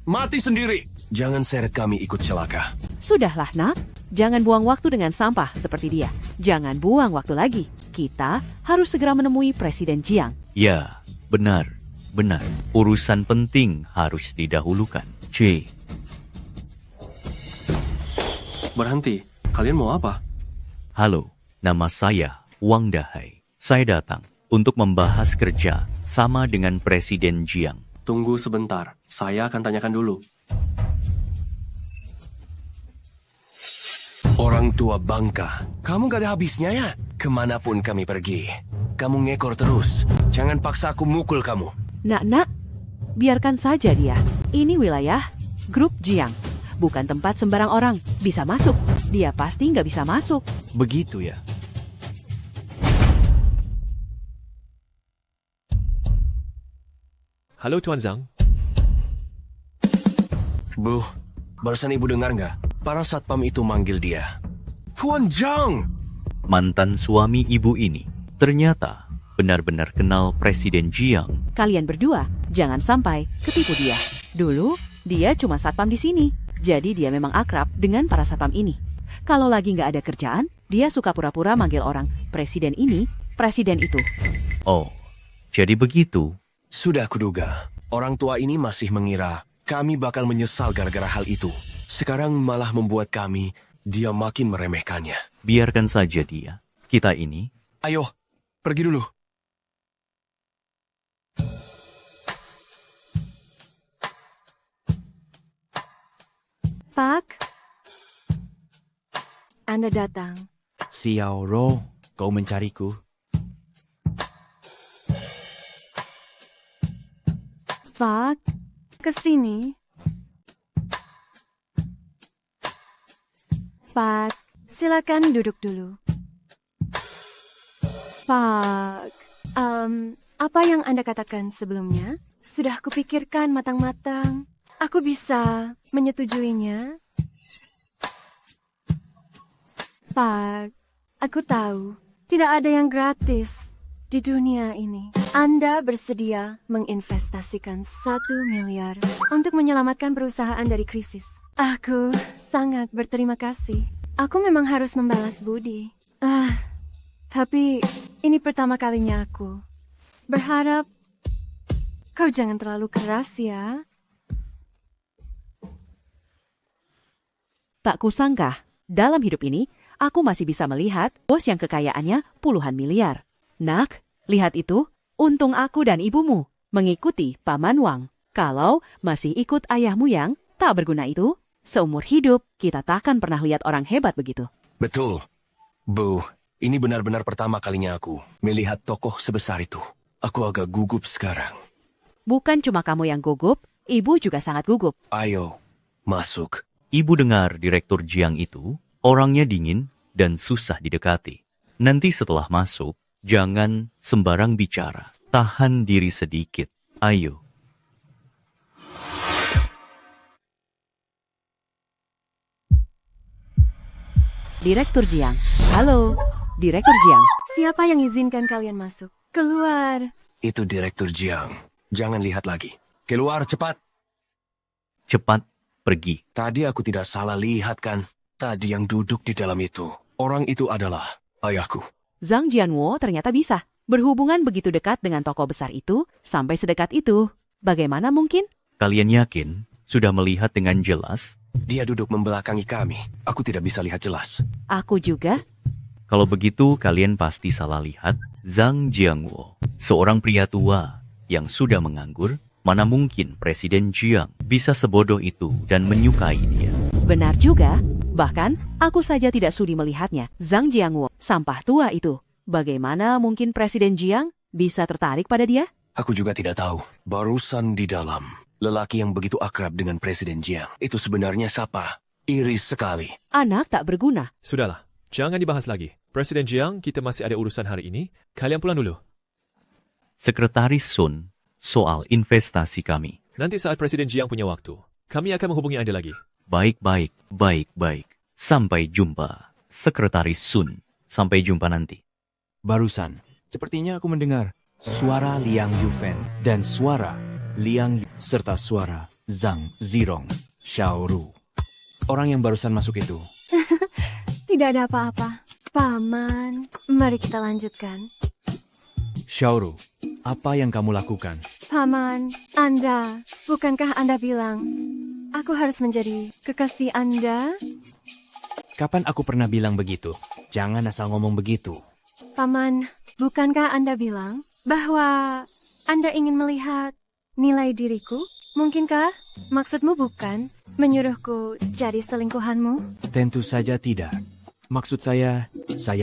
mati sendiri. Jangan seret kami ikut celaka. Sudahlah, Nak. Jangan buang waktu dengan sampah seperti dia. Jangan buang waktu lagi. Kita harus segera menemui Presiden Jiang. Ya, benar. Urusan penting harus didahulukan. C. Berhenti. Kalian mau apa? Halo, nama saya Wang Dahai. Saya datang untuk membahas kerja sama dengan Presiden Jiang. Tunggu sebentar. Saya akan tanyakan dulu. Orang tua bangka, kamu gak ada habisnya ya? Kemanapun kami pergi, kamu ngekor terus. Jangan paksa aku mukul kamu. Nak, biarkan saja dia. Ini wilayah grup Jiang. Bukan tempat sembarang orang bisa masuk. Dia pasti nggak bisa masuk. Begitu ya? Halo Tuan Zhang. Bu, barusan ibu dengar nggak? Para satpam itu manggil dia. Tuan Zhang! Mantan suami ibu ini ternyata benar-benar kenal Presiden Jiang. Kalian berdua jangan sampai ketipu dia. Dulu dia cuma satpam di sini. Jadi dia memang akrab dengan para satpam ini. Kalau lagi nggak ada kerjaan, dia suka pura-pura manggil orang presiden ini, presiden itu. Oh, jadi begitu. Sudah kuduga, orang tua ini masih mengira kami bakal menyesal gara-gara hal itu. Sekarang malah membuat kami, dia makin meremehkannya. Biarkan saja dia. Kita ini. Ayo, pergi dulu. Pak, Anda datang. Xiaoru, kau mencariku? Pak, kesini. Pak, silakan duduk dulu. Pak, apa yang Anda katakan sebelumnya sudah kupikirkan matang-matang. Aku bisa menyetujuinya. Pak, aku tahu tidak ada yang gratis di dunia ini. Anda bersedia menginvestasikan 1 miliar untuk menyelamatkan perusahaan dari krisis. Aku sangat berterima kasih. Aku memang harus membalas budi. Tapi ini pertama kalinya aku. Berharap kau jangan terlalu keras ya. Tak kusangka, dalam hidup ini, aku masih bisa melihat bos yang kekayaannya puluhan miliar. Nak, lihat itu. Untung aku dan ibumu mengikuti Paman Wang. Kalau masih ikut ayahmu yang tak berguna itu, seumur hidup kita takkan pernah lihat orang hebat begitu. Betul. Bu, ini benar-benar pertama kalinya aku melihat tokoh sebesar itu. Aku agak gugup sekarang. Bukan cuma kamu yang gugup, ibu juga sangat gugup. Ayo, masuk. Ibu dengar Direktur Jiang itu orangnya dingin dan susah didekati. Nanti setelah masuk, jangan sembarang bicara. Tahan diri sedikit. Ayo. Direktur Jiang. Halo, Direktur Jiang. Siapa yang izinkan kalian masuk? Keluar. Itu Direktur Jiang. Jangan lihat lagi. Keluar cepat. Cepat pergi. Tadi aku tidak salah lihat kan? Tadi yang duduk di dalam itu. Orang itu adalah ayahku. Zhang Jianwo ternyata bisa berhubungan begitu dekat dengan tokoh besar itu sampai sedekat itu. Bagaimana mungkin? Kalian yakin sudah melihat dengan jelas? Dia duduk membelakangi kami. Aku tidak bisa lihat jelas. Aku juga. Kalau begitu kalian pasti salah lihat. Zhang Jiangwo, seorang pria tua yang sudah menganggur. Mana mungkin Presiden Jiang bisa sebodoh itu dan menyukai dia? Benar juga. Bahkan, aku saja tidak sudi melihatnya. Zhang Jiangwo, sampah tua itu. Bagaimana mungkin Presiden Jiang bisa tertarik pada dia? Aku juga tidak tahu. Barusan di dalam, lelaki yang begitu akrab dengan Presiden Jiang. Itu sebenarnya siapa? Iris sekali. Anak tak berguna. Sudahlah, jangan dibahas lagi. Presiden Jiang, kita masih ada urusan hari ini. Kalian pulang dulu. Sekretaris Sun, soal investasi kami. Nanti saat Presiden Jiang punya waktu, kami akan menghubungi Anda lagi. Baik. Sampai jumpa, Sekretaris Sun. Sampai jumpa nanti. Barusan, sepertinya aku mendengar suara Liang Yufen dan suara Liang serta suara Zhang Zirong, Xiaoru. Orang yang barusan masuk itu. Tidak ada apa-apa. Paman, mari kita lanjutkan. Xiaoru, apa yang kamu lakukan? Paman, bukankah Anda bilang aku harus menjadi kekasih Anda? Kapan aku pernah bilang begitu? Jangan asal ngomong begitu. Paman, bukankah Anda bilang bahwa Anda ingin melihat nilai diriku? Mungkinkah maksudmu bukan menyuruhku jadi selingkuhanmu? Tentu saja tidak. Maksud saya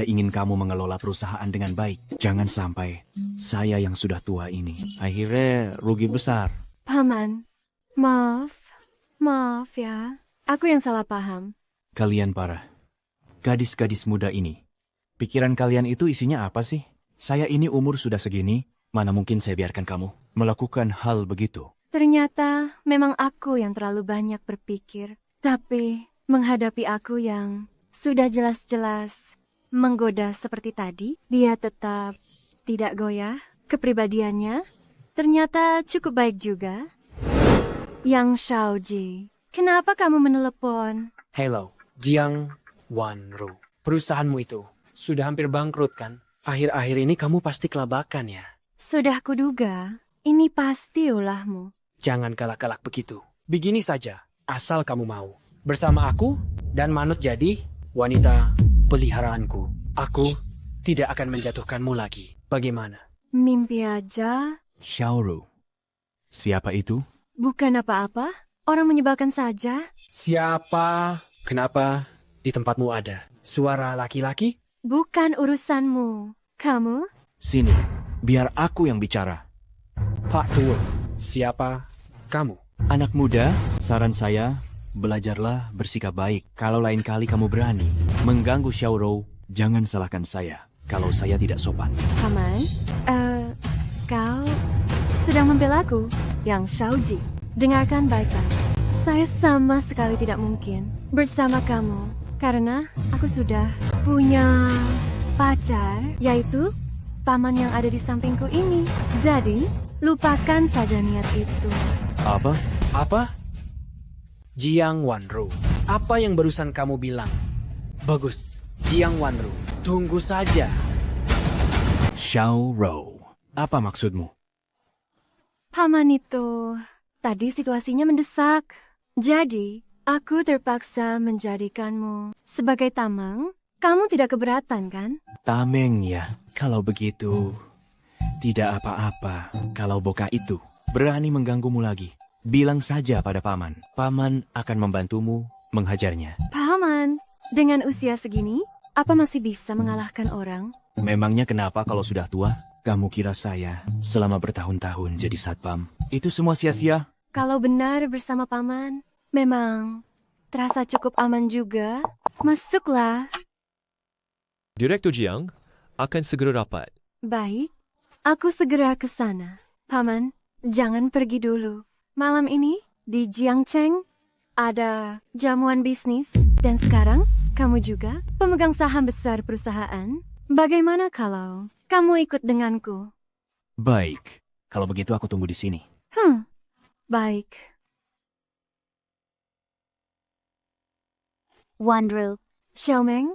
ingin kamu mengelola perusahaan dengan baik. Jangan sampai saya yang sudah tua ini akhirnya rugi besar. Paman, maaf ya. Aku yang salah paham. Kalian parah. Gadis-gadis muda ini. Pikiran kalian itu isinya apa sih? Saya ini umur sudah segini, mana mungkin saya biarkan kamu melakukan hal begitu. Ternyata memang aku yang terlalu banyak berpikir. Tapi menghadapi aku yang sudah jelas-jelas menggoda seperti tadi, dia tetap tidak goyah. Kepribadiannya ternyata cukup baik juga. Yang Xiaoji, kenapa kamu menelepon? Hello, Jiang Wanru. Perusahaanmu itu sudah hampir bangkrut kan? Akhir-akhir ini kamu pasti kelabakan ya? Sudah kuduga, ini pasti ulahmu. Jangan galak-galak begitu. Begini saja, asal kamu mau. Bersama aku dan manut jadi wanita peliharaanku. Aku tidak akan menjatuhkanmu lagi. Bagaimana? Mimpi aja. Xiaoru. Siapa itu? Bukan apa-apa. Orang menyebalkan saja. Siapa? Kenapa di tempatmu ada suara laki-laki? Bukan urusanmu. Kamu? Sini, biar aku yang bicara. Pak Tua, siapa kamu? Anak muda, saran saya, belajarlah bersikap baik. Kalau lain kali kamu berani mengganggu Xiaoru, jangan salahkan saya kalau saya tidak sopan. Paman, kau sedang membelaku, Yang Xiaoji. Dengarkan baik-baik. Saya sama sekali tidak mungkin bersama kamu karena aku sudah punya pacar, yaitu paman yang ada di sampingku ini. Jadi, lupakan saja niat itu. Apa? Apa? Jiang Wanru, apa yang barusan kamu bilang? Bagus, Jiang Wanru, tunggu saja. Xiaoru, apa maksudmu? Paman itu, tadi situasinya mendesak. Jadi, aku terpaksa menjadikanmu sebagai tameng. Kamu tidak keberatan, kan? Tameng ya, kalau begitu. Tidak apa-apa kalau Boka itu berani mengganggumu lagi. Bilang saja pada Paman. Paman akan membantumu menghajarnya. Paman, dengan usia segini, apa masih bisa mengalahkan orang? Memangnya kenapa kalau sudah tua? Kamu kira saya selama bertahun-tahun jadi satpam? Itu semua sia-sia? Kalau benar bersama Paman, memang terasa cukup aman juga. Masuklah. Direktur Jiang akan segera rapat. Baik, aku segera ke sana. Paman, jangan pergi dulu. Malam ini di Jiangcheng ada jamuan bisnis. Dan sekarang kamu juga pemegang saham besar perusahaan. Bagaimana kalau kamu ikut denganku? Baik, kalau begitu aku tunggu di sini. Baik. Wanru, Xiaomeng,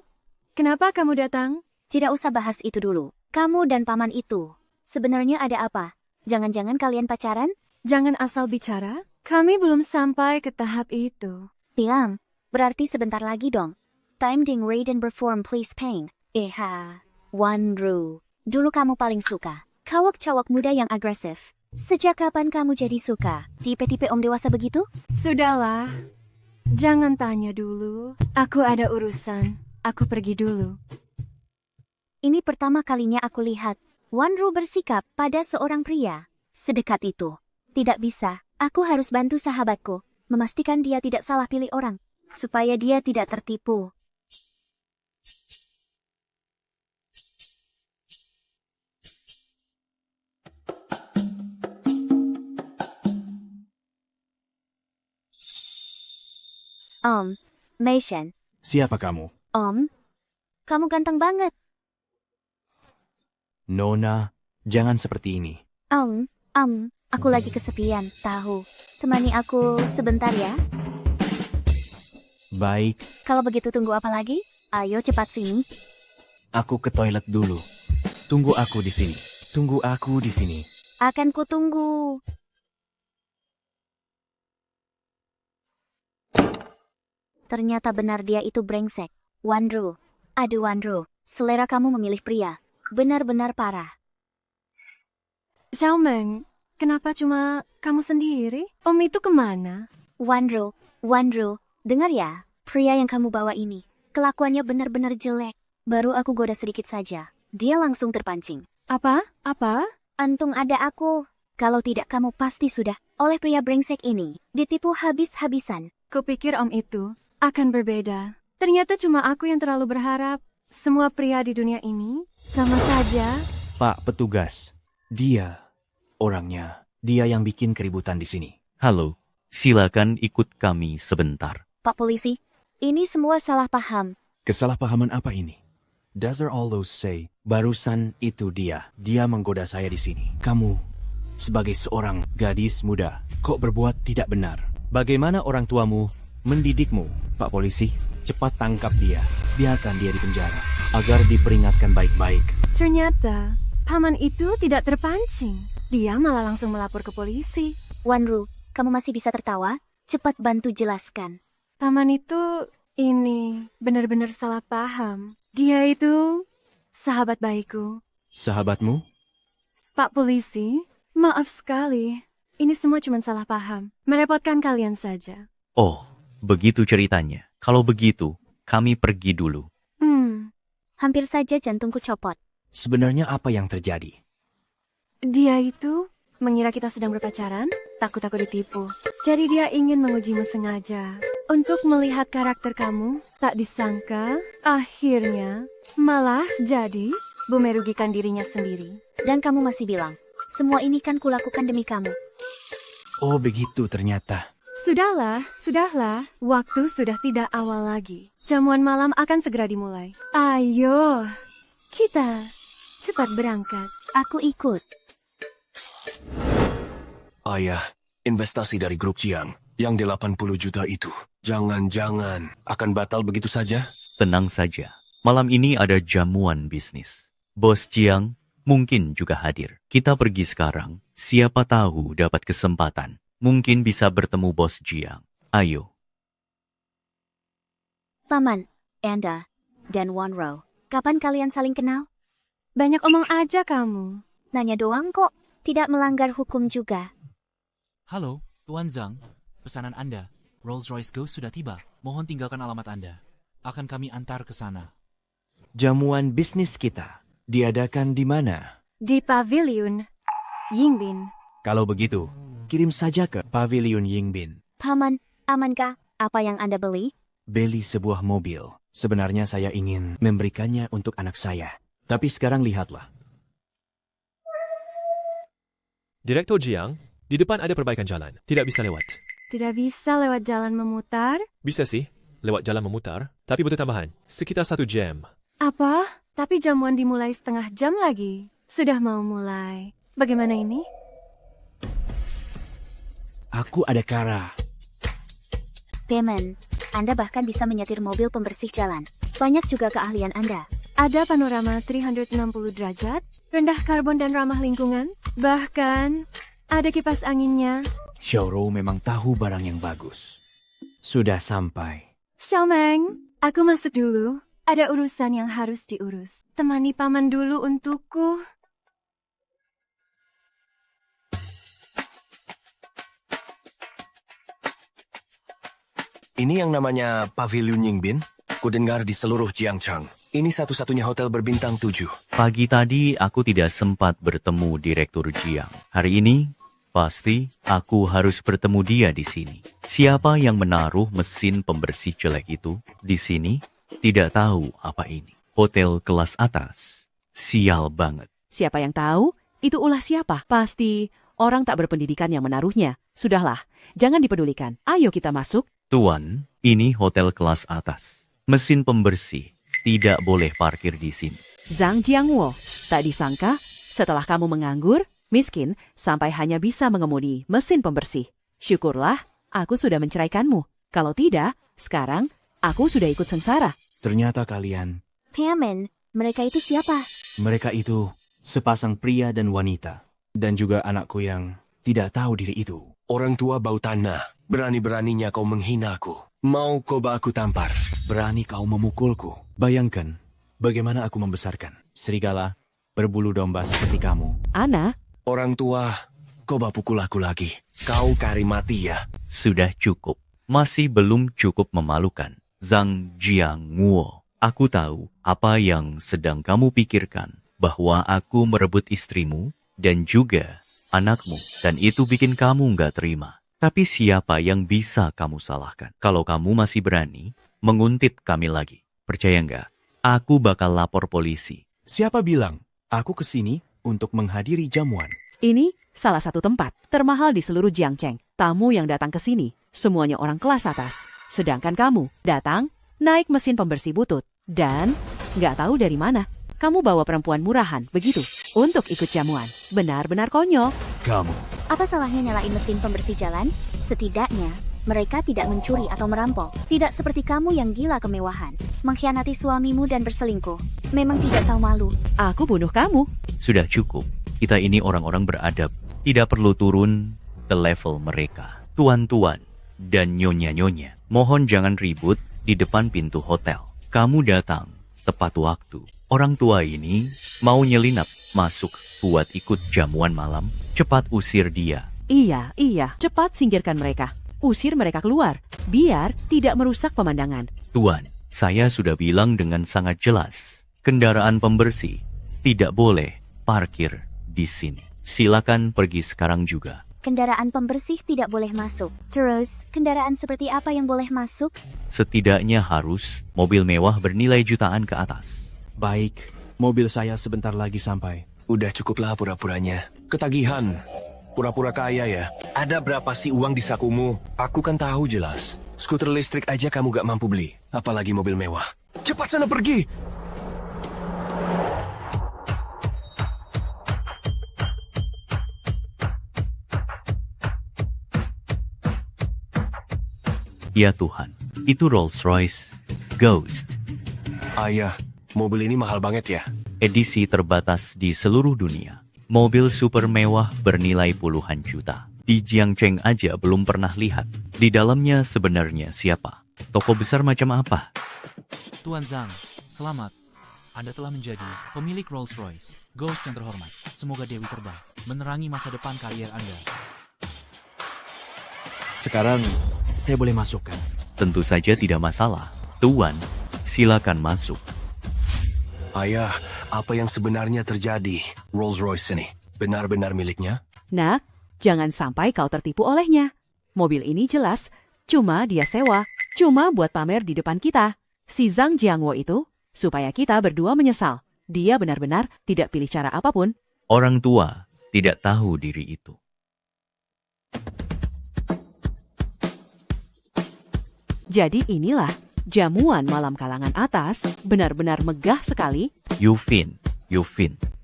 kenapa kamu datang? tidak usah bahas itu dulu. Kamu dan paman itu, sebenarnya ada apa? Jangan-jangan kalian pacaran? Jangan asal bicara. Kami belum sampai ke tahap itu. Bilang, berarti sebentar lagi dong. Time ding Raiden perform please pain. Wanru, dulu kamu paling suka cowok-cowok muda yang agresif. Sejak kapan kamu jadi suka tipe-tipe om dewasa begitu? Sudahlah. Jangan tanya dulu. Aku ada urusan. Aku pergi dulu. Ini pertama kalinya aku lihat Wanru bersikap pada seorang pria sedekat itu. Tidak bisa, aku harus bantu sahabatku, memastikan dia tidak salah pilih orang, supaya dia tidak tertipu. Mason. Siapa kamu? Kamu ganteng banget. Nona, jangan seperti ini. Aku lagi kesepian, tahu. Temani aku sebentar ya. Baik, Kalau begitu tunggu apa lagi? Ayo cepat sini. aku ke toilet dulu. Tunggu aku di sini. Tunggu aku di sini. Akan kutunggu. Ternyata benar dia itu brengsek. Wanru. Aduh Wanru, selera kamu memilih pria. Benar-benar parah. Xiaomeng, kenapa cuma kamu sendiri? Om itu kemana? Wanru, dengar ya. Pria yang kamu bawa ini, kelakuannya benar-benar jelek. Baru aku goda sedikit saja, dia langsung terpancing. Apa? Untung ada aku. Kalau tidak kamu pasti sudah oleh pria brengsek ini ditipu habis-habisan. Kupikir om itu akan berbeda. Ternyata cuma aku yang terlalu berharap. Semua pria di dunia ini sama saja. Pak petugas, dia orangnya. Dia yang bikin keributan di sini. Halo, silakan ikut kami sebentar. Pak polisi, ini semua salah paham. Kesalahpahaman apa ini? Does all those say, barusan itu dia. Dia menggoda saya di sini. Kamu, sebagai seorang gadis muda, kok berbuat tidak benar? Bagaimana orang tuamu mendidikmu? Pak polisi, cepat tangkap dia. Biarkan dia di penjara, agar diperingatkan baik-baik. Ternyata paman itu tidak terpancing. Dia malah langsung melapor ke polisi. Wanru, kamu masih bisa tertawa? Cepat bantu jelaskan. Paman itu ini benar-benar salah paham. Dia itu sahabat baikku. Sahabatmu? Pak polisi, maaf sekali. Ini semua cuma salah paham. Merepotkan kalian saja. Oh, begitu ceritanya. Kalau begitu, kami pergi dulu. Hampir saja jantungku copot. Sebenarnya apa yang terjadi? Dia itu mengira kita sedang berpacaran, takut aku ditipu. Jadi dia ingin mengujimu sengaja. Untuk melihat karakter kamu, tak disangka, akhirnya malah jadi merugikan dirinya sendiri. Dan kamu masih bilang, semua ini kan kulakukan demi kamu. Oh begitu ternyata. Sudahlah, waktu sudah tidak awal lagi. Jamuan malam akan segera dimulai. Ayo, kita cepat berangkat. Aku ikut. Ayah, investasi dari grup Jiang yang 80 juta itu, jangan-jangan akan batal begitu saja? Tenang saja, malam ini ada jamuan bisnis. Bos Jiang mungkin juga hadir. Kita pergi sekarang, siapa tahu dapat kesempatan. Mungkin bisa bertemu Bos Jiang. Ayo. Paman, Anda, dan Wanro, kapan kalian saling kenal? Banyak omong aja kamu. Nanya doang kok, tidak melanggar hukum juga. Halo, Tuan Zhang. Pesanan Anda, Rolls-Royce Ghost sudah tiba. Mohon tinggalkan alamat Anda. Akan kami antar ke sana. Jamuan bisnis kita diadakan di mana? Di Pavilion Yingbin. Kalau begitu, kirim saja ke Pavilion Yingbin. Paman, amankah apa yang Anda beli? Beli sebuah mobil. Sebenarnya saya ingin memberikannya untuk anak saya. Tapi sekarang lihatlah. Direktur Jiang, di depan ada perbaikan jalan. Tidak bisa lewat. Tidak bisa lewat jalan memutar? Bisa sih, lewat jalan memutar, tapi butuh tambahan. Sekitar 1 jam. Apa? Tapi jamuan dimulai setengah jam lagi. Sudah mau mulai. Bagaimana ini? Aku ada cara. Paman, Anda bahkan bisa menyetir mobil pembersih jalan. Banyak juga keahlian Anda. Ada panorama 360 derajat, rendah karbon dan ramah lingkungan. Bahkan, ada kipas anginnya. Xiaoro memang tahu barang yang bagus. Sudah sampai. Xiaomeng, aku masuk dulu. Ada urusan yang harus diurus. Temani paman dulu untukku. Ini yang namanya Pavilion Yingbin. Kudengar di seluruh Jiangcheng. Ini satu-satunya hotel berbintang 7. Pagi tadi aku tidak sempat bertemu Direktur Jiang. Hari ini, pasti aku harus bertemu dia di sini. Siapa yang menaruh mesin pembersih jelek itu di sini? Tidak tahu apa ini. Hotel kelas atas. Sial banget. Siapa yang tahu? Itu ulah siapa? Pasti orang tak berpendidikan yang menaruhnya. Sudahlah, jangan dipedulikan. Ayo kita masuk. Tuan, ini hotel kelas atas. Mesin pembersih tidak boleh parkir di sini. Zhang Jiangwo, tak disangka setelah kamu menganggur, miskin, sampai hanya bisa mengemudi mesin pembersih. Syukurlah, aku sudah menceraikanmu. Kalau tidak, sekarang aku sudah ikut sengsara. Ternyata kalian, Piamen, mereka itu siapa? mereka itu sepasang pria dan wanita. Dan juga anakku yang tidak tahu diri itu. Orang tua bau tanah. Berani-beraninya kau menghina aku. Mau coba aku tampar? Berani kau memukulku. Bayangkan bagaimana aku membesarkan serigala berbulu domba seperti kamu. Ana, Orang tua, coba pukul aku lagi. Kau kari mati ya. Sudah cukup. Masih belum cukup memalukan. Zhang Jiangwo, aku tahu apa yang sedang kamu pikirkan. Bahwa aku merebut istrimu dan juga anakmu. Dan itu bikin kamu nggak terima. Tapi siapa yang bisa kamu salahkan? Kalau kamu masih berani menguntit kami lagi. Percaya nggak? Aku bakal lapor polisi. Siapa bilang aku kesini untuk menghadiri jamuan? ini salah satu tempat termahal di seluruh Jiangcheng. Tamu yang datang ke sini, semuanya orang kelas atas. Sedangkan kamu datang, naik mesin pembersih butut. Dan nggak tahu dari mana, kamu bawa perempuan murahan, begitu, untuk ikut jamuan. Benar-benar konyol. Kamu. Apa salahnya nyalain mesin pembersih jalan? Setidaknya, mereka tidak mencuri atau merampok. Tidak seperti kamu yang gila kemewahan. Mengkhianati suamimu dan berselingkuh. Memang tidak tahu malu. Aku bunuh kamu. Sudah cukup. Kita ini orang-orang beradab. Tidak perlu turun ke level mereka. Tuan-tuan dan nyonya-nyonya, mohon jangan ribut di depan pintu hotel. Kamu datang tepat waktu. Orang tua ini mau nyelinap masuk buat ikut jamuan malam. Cepat usir dia. Iya, cepat singkirkan mereka. Usir mereka keluar, biar tidak merusak pemandangan. Tuan, saya sudah bilang dengan sangat jelas. Kendaraan pembersih tidak boleh parkir di sini. Silakan pergi sekarang juga. Kendaraan pembersih tidak boleh masuk. Terus, kendaraan seperti apa yang boleh masuk? Setidaknya harus mobil mewah bernilai jutaan ke atas. Baik, mobil saya sebentar lagi sampai. Udah cukuplah pura-puranya. Ketagihan. Pura-pura kaya ya. Ada berapa sih uang di sakumu? Aku kan tahu jelas. Skuter listrik aja kamu gak mampu beli. Apalagi mobil mewah. Cepat sana pergi! Ya Tuhan, itu Rolls-Royce Ghost. Ayah, mobil ini mahal banget ya. Edisi terbatas di seluruh dunia. Mobil super mewah bernilai puluhan juta. Di Jiangcheng aja belum pernah lihat. Di dalamnya sebenarnya siapa? Toko besar macam apa? Tuan Zhang, selamat. Anda telah menjadi pemilik Rolls-Royce Ghost yang terhormat. Semoga Dewi Terbang menerangi masa depan karier Anda. Sekarang, saya boleh masuk kan? Tentu saja tidak masalah. Tuan, silakan masuk. Ayah, apa yang sebenarnya terjadi? Rolls-Royce ini benar-benar miliknya? Nak, jangan sampai kau tertipu olehnya. Mobil ini jelas, cuma dia sewa, cuma buat pamer di depan kita. Si Zhang Jiangwo itu, supaya kita berdua menyesal. Dia benar-benar tidak pilih cara apapun. Orang tua tidak tahu diri itu. Jadi inilah jamuan malam kalangan atas, benar-benar megah sekali. Yufin,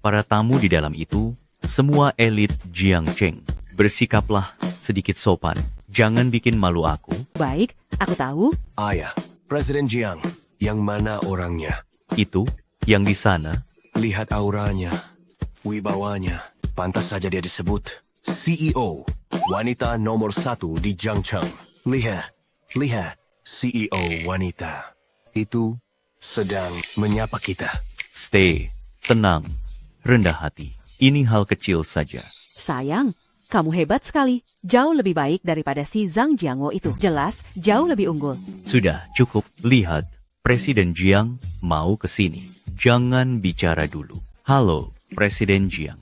para tamu di dalam itu, semua elit Jiangcheng. Bersikaplah sedikit sopan, jangan bikin malu aku. Baik, aku tahu. Ayah, Presiden Jiang, yang mana orangnya? Itu, yang di sana. Lihat auranya, wibawanya, pantas saja dia disebut CEO, wanita nomor 1 di Jiangcheng. Lihat, CEO wanita itu sedang menyapa kita. Stay, tenang, rendah hati. Ini hal kecil saja. Sayang, kamu hebat sekali. Jauh lebih baik daripada si Zhang Jiangwo itu. Jelas, jauh lebih unggul. Sudah cukup, lihat. Presiden Jiang mau ke sini. Jangan bicara dulu. Halo, Presiden Jiang.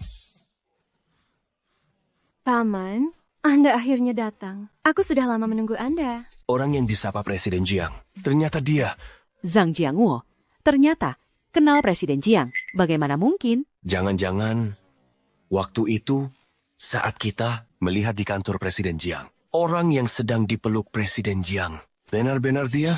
Paman, Anda akhirnya datang. Aku sudah lama menunggu Anda. Orang yang disapa Presiden Jiang, ternyata dia. Zhang Jiangwo, ternyata kenal Presiden Jiang. Bagaimana mungkin? Jangan-jangan waktu itu saat kita melihat di kantor Presiden Jiang. Orang yang sedang dipeluk Presiden Jiang. Benar-benar dia?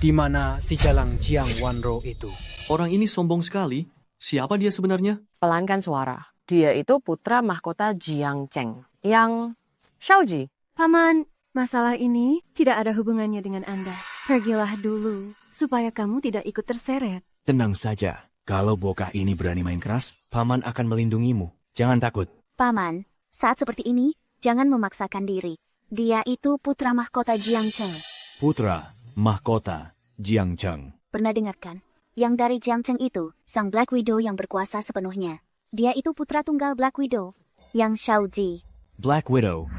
Di mana si jalang Jiang Wanro itu? Orang ini sombong sekali. Siapa dia sebenarnya? Pelankan suara. Dia itu putra mahkota Jiang Cheng yang Shaoji. Paman, masalah ini tidak ada hubungannya dengan Anda. Pergilah dulu, supaya kamu tidak ikut terseret. Tenang saja. Kalau bocah ini berani main keras, Paman akan melindungimu. Jangan takut. Paman, saat seperti ini, jangan memaksakan diri. Dia itu putra mahkota Jiang Cheng. Putra mahkota Jiang Cheng. Pernah dengarkan? Yang dari Jiang Cheng itu, sang Black Widow yang berkuasa sepenuhnya. Dia itu putra tunggal Black Widow, yang Shaoji. Black Widow.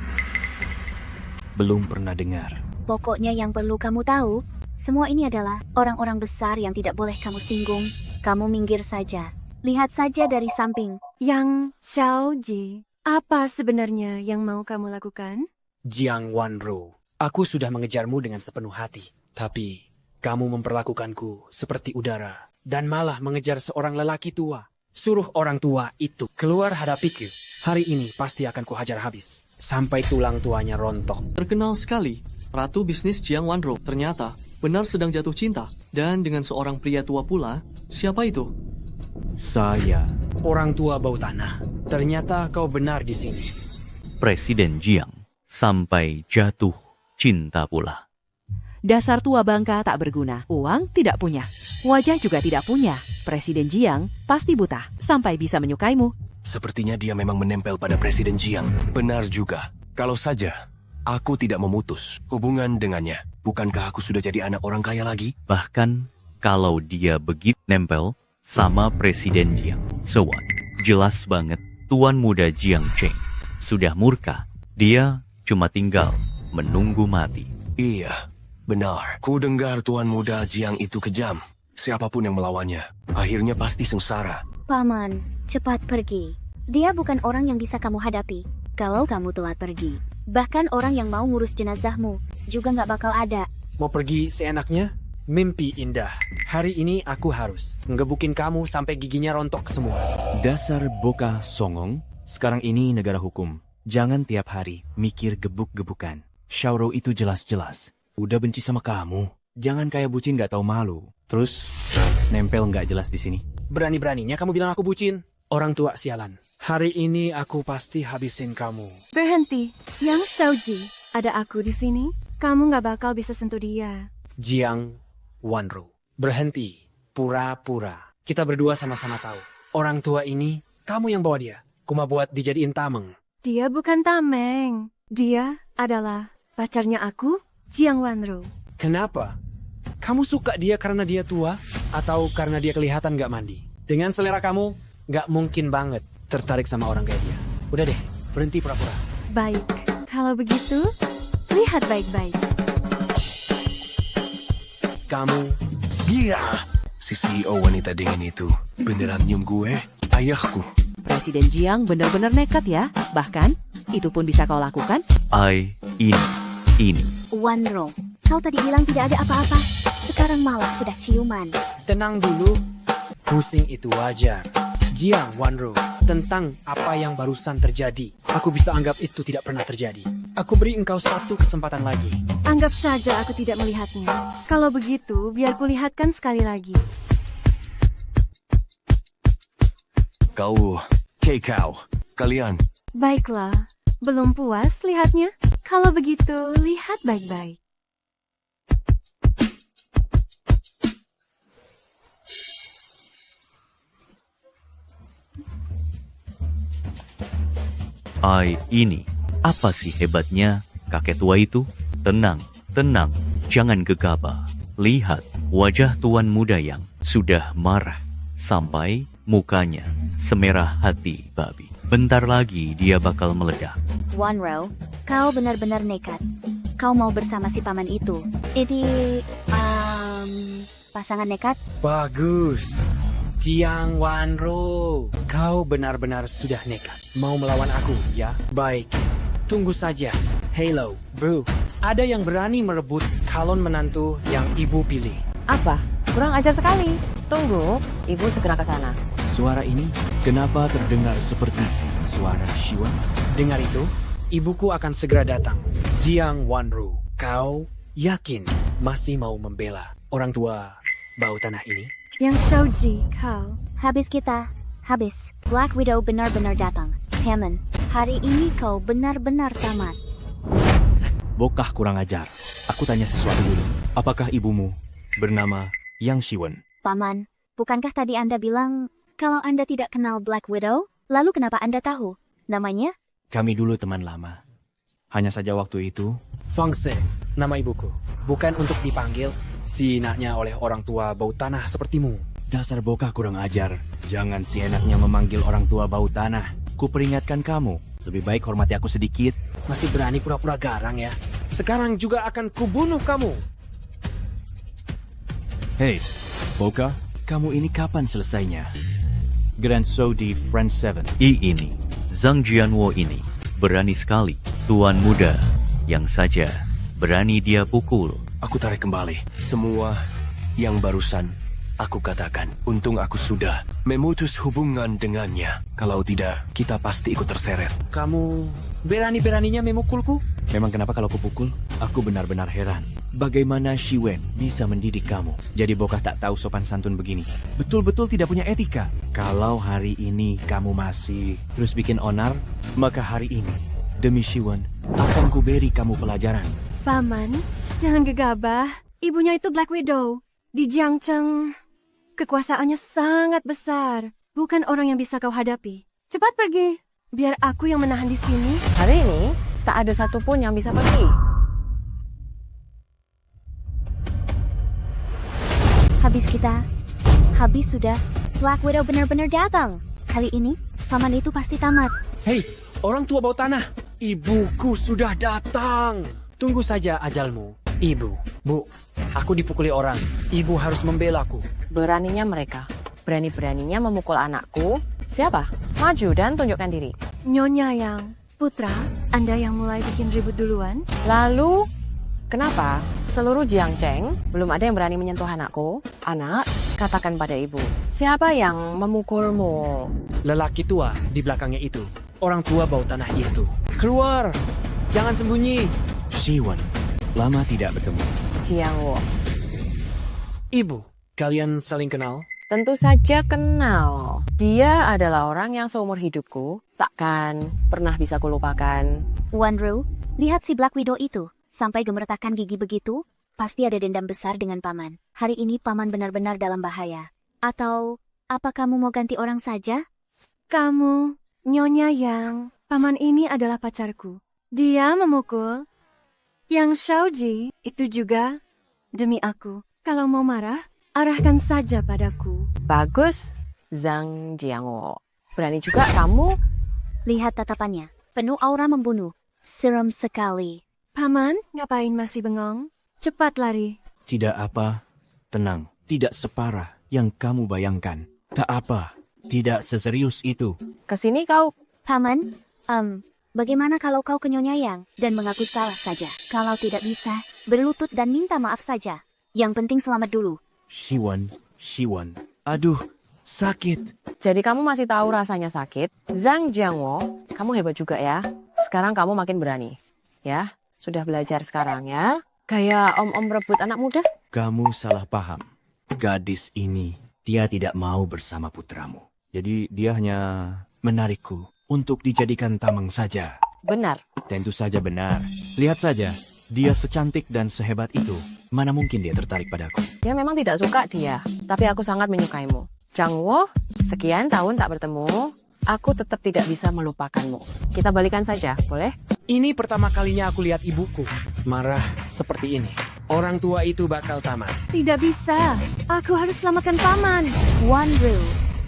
Belum pernah dengar. Pokoknya yang perlu kamu tahu, semua ini adalah orang-orang besar yang tidak boleh kamu singgung. Kamu minggir saja. Lihat saja dari samping. Yang Shaoji, apa sebenarnya yang mau kamu lakukan? Jiang Wanro, aku sudah mengejarmu dengan sepenuh hati. Tapi, kamu memperlakukanku seperti udara. Dan malah mengejar seorang lelaki tua. Suruh orang tua itu keluar hadapiku. Hari ini pasti akan kuhajar habis. Sampai tulang tuanya rontok. Terkenal sekali. Ratu bisnis Jiang Wanro ternyata benar sedang jatuh cinta. Dan dengan seorang pria tua pula. Siapa itu? Saya. Orang tua bau tanah. Ternyata kau benar di sini. Presiden Jiang sampai jatuh cinta pula. Dasar tua bangka tak berguna. Uang tidak punya. Wajah juga tidak punya. Presiden Jiang pasti buta sampai bisa menyukaimu. Sepertinya dia memang menempel pada Presiden Jiang. Benar juga. Kalau saja aku tidak memutus hubungan dengannya. Bukankah aku sudah jadi anak orang kaya lagi? Bahkan kalau dia begitu nempel sama Presiden Jiang. So what? Jelas banget Tuan Muda Jiang Cheng sudah murka. Dia cuma tinggal menunggu mati. Iya, benar. Ku dengar Tuan Muda Jiang itu kejam. Siapapun yang melawannya, akhirnya pasti sengsara. Paman, cepat pergi. Dia bukan orang yang bisa kamu hadapi. Kalau kamu telat pergi, bahkan orang yang mau ngurus jenazahmu juga nggak bakal ada. Mau pergi seenaknya? Mimpi indah. Hari ini aku harus ngebukin kamu sampai giginya rontok semua. Dasar bocah songong. Sekarang ini negara hukum. Jangan tiap hari mikir gebuk-gebukan. Shaoro itu jelas-jelas udah benci sama kamu. Jangan kayak bucin gak tahu malu. Terus nempel gak jelas di sini. Berani-beraninya kamu bilang aku bucin. Orang tua sialan. Hari ini aku pasti habisin kamu. Berhenti. Yang Shaoji, ada aku di sini. Kamu gak bakal bisa sentuh dia. Jiang Wanro. Berhenti. Pura-pura. Kita berdua sama-sama tahu. Orang tua ini, kamu yang bawa dia. Kuma buat dijadiin tameng. Dia bukan tameng. Dia adalah pacarnya aku, Jiang Wanro. Kenapa? Kamu suka dia karena dia tua? Atau karena dia kelihatan gak mandi? Dengan selera kamu, gak mungkin banget tertarik sama orang kayak dia. Udah deh, berhenti pura-pura. Baik, kalau begitu, lihat baik-baik. Kamu gila. Si CEO wanita dingin itu beneran nyium gue, ayahku. Presiden Jiang benar-benar nekat ya. Bahkan, itu pun bisa kau lakukan. Ini. Wanro, kau tadi bilang tidak ada apa-apa. Sekarang malah sudah ciuman. Tenang dulu. Pusing itu wajar. Jiang Wanro, tentang apa yang barusan terjadi. Aku bisa anggap itu tidak pernah terjadi. Aku beri engkau satu kesempatan lagi. Anggap saja aku tidak melihatnya. Kalau begitu, biar kulihatkan sekali lagi. Kau, kalian. Baiklah, belum puas lihatnya? Kalau begitu, lihat baik-baik. Ini. Apa sih hebatnya kakek tua itu? Tenang, jangan gegabah. Lihat wajah tuan muda yang sudah marah. Sampai Mukanya semerah hati babi. Bentar lagi dia bakal meledak. Wanro, kau benar-benar nekat. Kau mau bersama si paman itu. Ini, pasangan nekat? Bagus. Jiang Wanro, kau benar-benar sudah nekat. Mau melawan aku, ya? Baik. Tunggu saja. Halo, bro. Ada yang berani merebut calon menantu yang ibu pilih. Apa? Kurang ajar sekali. Tunggu, ibu segera ke sana. Suara ini kenapa terdengar seperti suara Shiwan? Dengar itu, ibuku akan segera datang. Jiang Wanru, kau yakin masih mau membela orang tua bau tanah ini? Yang Shouji, kau. Habis kita, habis. Black Widow benar-benar datang. Paman, hari ini kau benar-benar tamat. Bokah kurang ajar. Aku tanya sesuatu dulu. Apakah ibumu bernama Yang Shiwan? Paman, bukankah tadi Anda bilang kalau Anda tidak kenal Black Widow? Lalu kenapa Anda tahu namanya? Kami dulu teman lama. Hanya saja waktu itu, Fangse, nama ibuku. Bukan untuk dipanggil si inaknya oleh orang tua bau tanah sepertimu. dasar bokah kurang ajar. Jangan seenaknya memanggil orang tua bau tanah. Kuperingatkan kamu, lebih baik hormati aku sedikit. Masih berani pura-pura garang ya? Sekarang juga akan kubunuh kamu. Hei, bokah, kamu ini kapan selesainya? Grand Show di Friends 7. Ini, Zhang Jianwo ini, berani sekali. Tuan muda, yang saja berani dia pukul. Aku tarik kembali semua yang barusan aku katakan. Untung aku sudah memutus hubungan dengannya. Kalau tidak, kita pasti ikut terseret. Kamu berani-beraninya memukulku? Memang kenapa kalau kupukul? Aku benar-benar heran. Bagaimana Shiwen bisa mendidik kamu? Jadi bokah tak tahu sopan santun begini. Betul-betul tidak punya etika. Kalau hari ini kamu masih terus bikin onar, maka hari ini, demi Shiwen, akan kuberi kamu pelajaran. Paman, jangan gegabah. Ibunya itu Black Widow. Di Jiangcheng, kekuasaannya sangat besar. Bukan orang yang bisa kau hadapi. Cepat pergi. Biar aku yang menahan di sini. Hari ini, tak ada satupun yang bisa pergi. Habis kita. Habis sudah. Black Widow benar-benar datang. Hari ini, paman itu pasti tamat. Hei, orang tua bau tanah. Ibuku sudah datang. Tunggu saja ajalmu. Ibu, bu, aku dipukuli orang. Ibu harus membelaku. Beraninya mereka. Berani-beraninya memukul anakku. Siapa? Maju dan tunjukkan diri. Nyonya Yang, putra, Anda yang mulai bikin ribut duluan. Lalu, kenapa seluruh Jiangcheng belum ada yang berani menyentuh anakku? Anak, katakan pada ibu, siapa yang memukulmu? Lelaki tua di belakangnya itu. Orang tua bau tanah itu. Keluar! Jangan sembunyi! Shiwen, lama tidak bertemu. Jiangwo. Ibu, kalian saling kenal? Tentu saja kenal. Dia adalah orang yang seumur hidupku takkan pernah bisa kulupakan. Wanru, lihat si Black Widow itu. Sampai gemertakan gigi begitu, pasti ada dendam besar dengan paman. Hari ini paman benar-benar dalam bahaya. Atau, apa kamu mau ganti orang saja? Kamu, Nyonya Yang, paman ini adalah pacarku. Dia memukul. Yang Shaoji itu juga demi aku. Kalau mau marah, arahkan saja padaku. Bagus, Zhang Jianwo. Berani juga kamu? Lihat tatapannya, penuh aura membunuh. Seram sekali. Paman, ngapain masih bengong? Cepat lari. Tidak apa, tenang. Tidak separah yang kamu bayangkan. Tak apa, tidak seserius itu. Kesini kau. Paman, bagaimana kalau kau ke Nyonya Yang dan mengaku salah saja? Kalau tidak bisa, berlutut dan minta maaf saja. Yang penting selamat dulu. Shiwen. Aduh, sakit. Jadi kamu masih tahu rasanya sakit? Zhang Jianwo, kamu hebat juga ya. Sekarang kamu makin berani. Ya, sudah belajar sekarang ya. Kayak om-om rebut anak muda. Kamu salah paham. Gadis ini, dia tidak mau bersama putramu. Jadi dia hanya menarikku untuk dijadikan tameng saja. Benar. Tentu saja benar. Lihat saja, dia secantik dan sehebat itu. Mana mungkin dia tertarik padaku? Dia memang tidak suka dia, tapi aku sangat menyukaimu. Jiangwo, sekian tahun tak bertemu, aku tetap tidak bisa melupakanmu. Kita balikan saja, boleh? Ini pertama kalinya aku lihat ibuku marah seperti ini. Orang tua itu bakal tamat. Tidak bisa. Aku harus selamatkan paman. Wanru,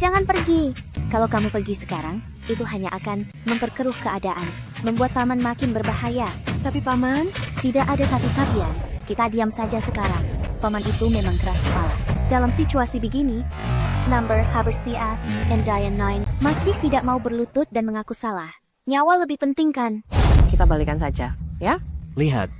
Jangan pergi. Kalau kamu pergi sekarang, itu hanya akan memperkeruh keadaan, membuat paman makin berbahaya. Tapi paman, Tidak ada tapi-tapian. Kita diam saja sekarang. Paman itu memang keras kepala. Dalam situasi begini, Number Habersias and Diane 9 masih tidak mau berlutut dan mengaku salah. Nyawa lebih penting kan? Kita balikan saja, ya? Lihat,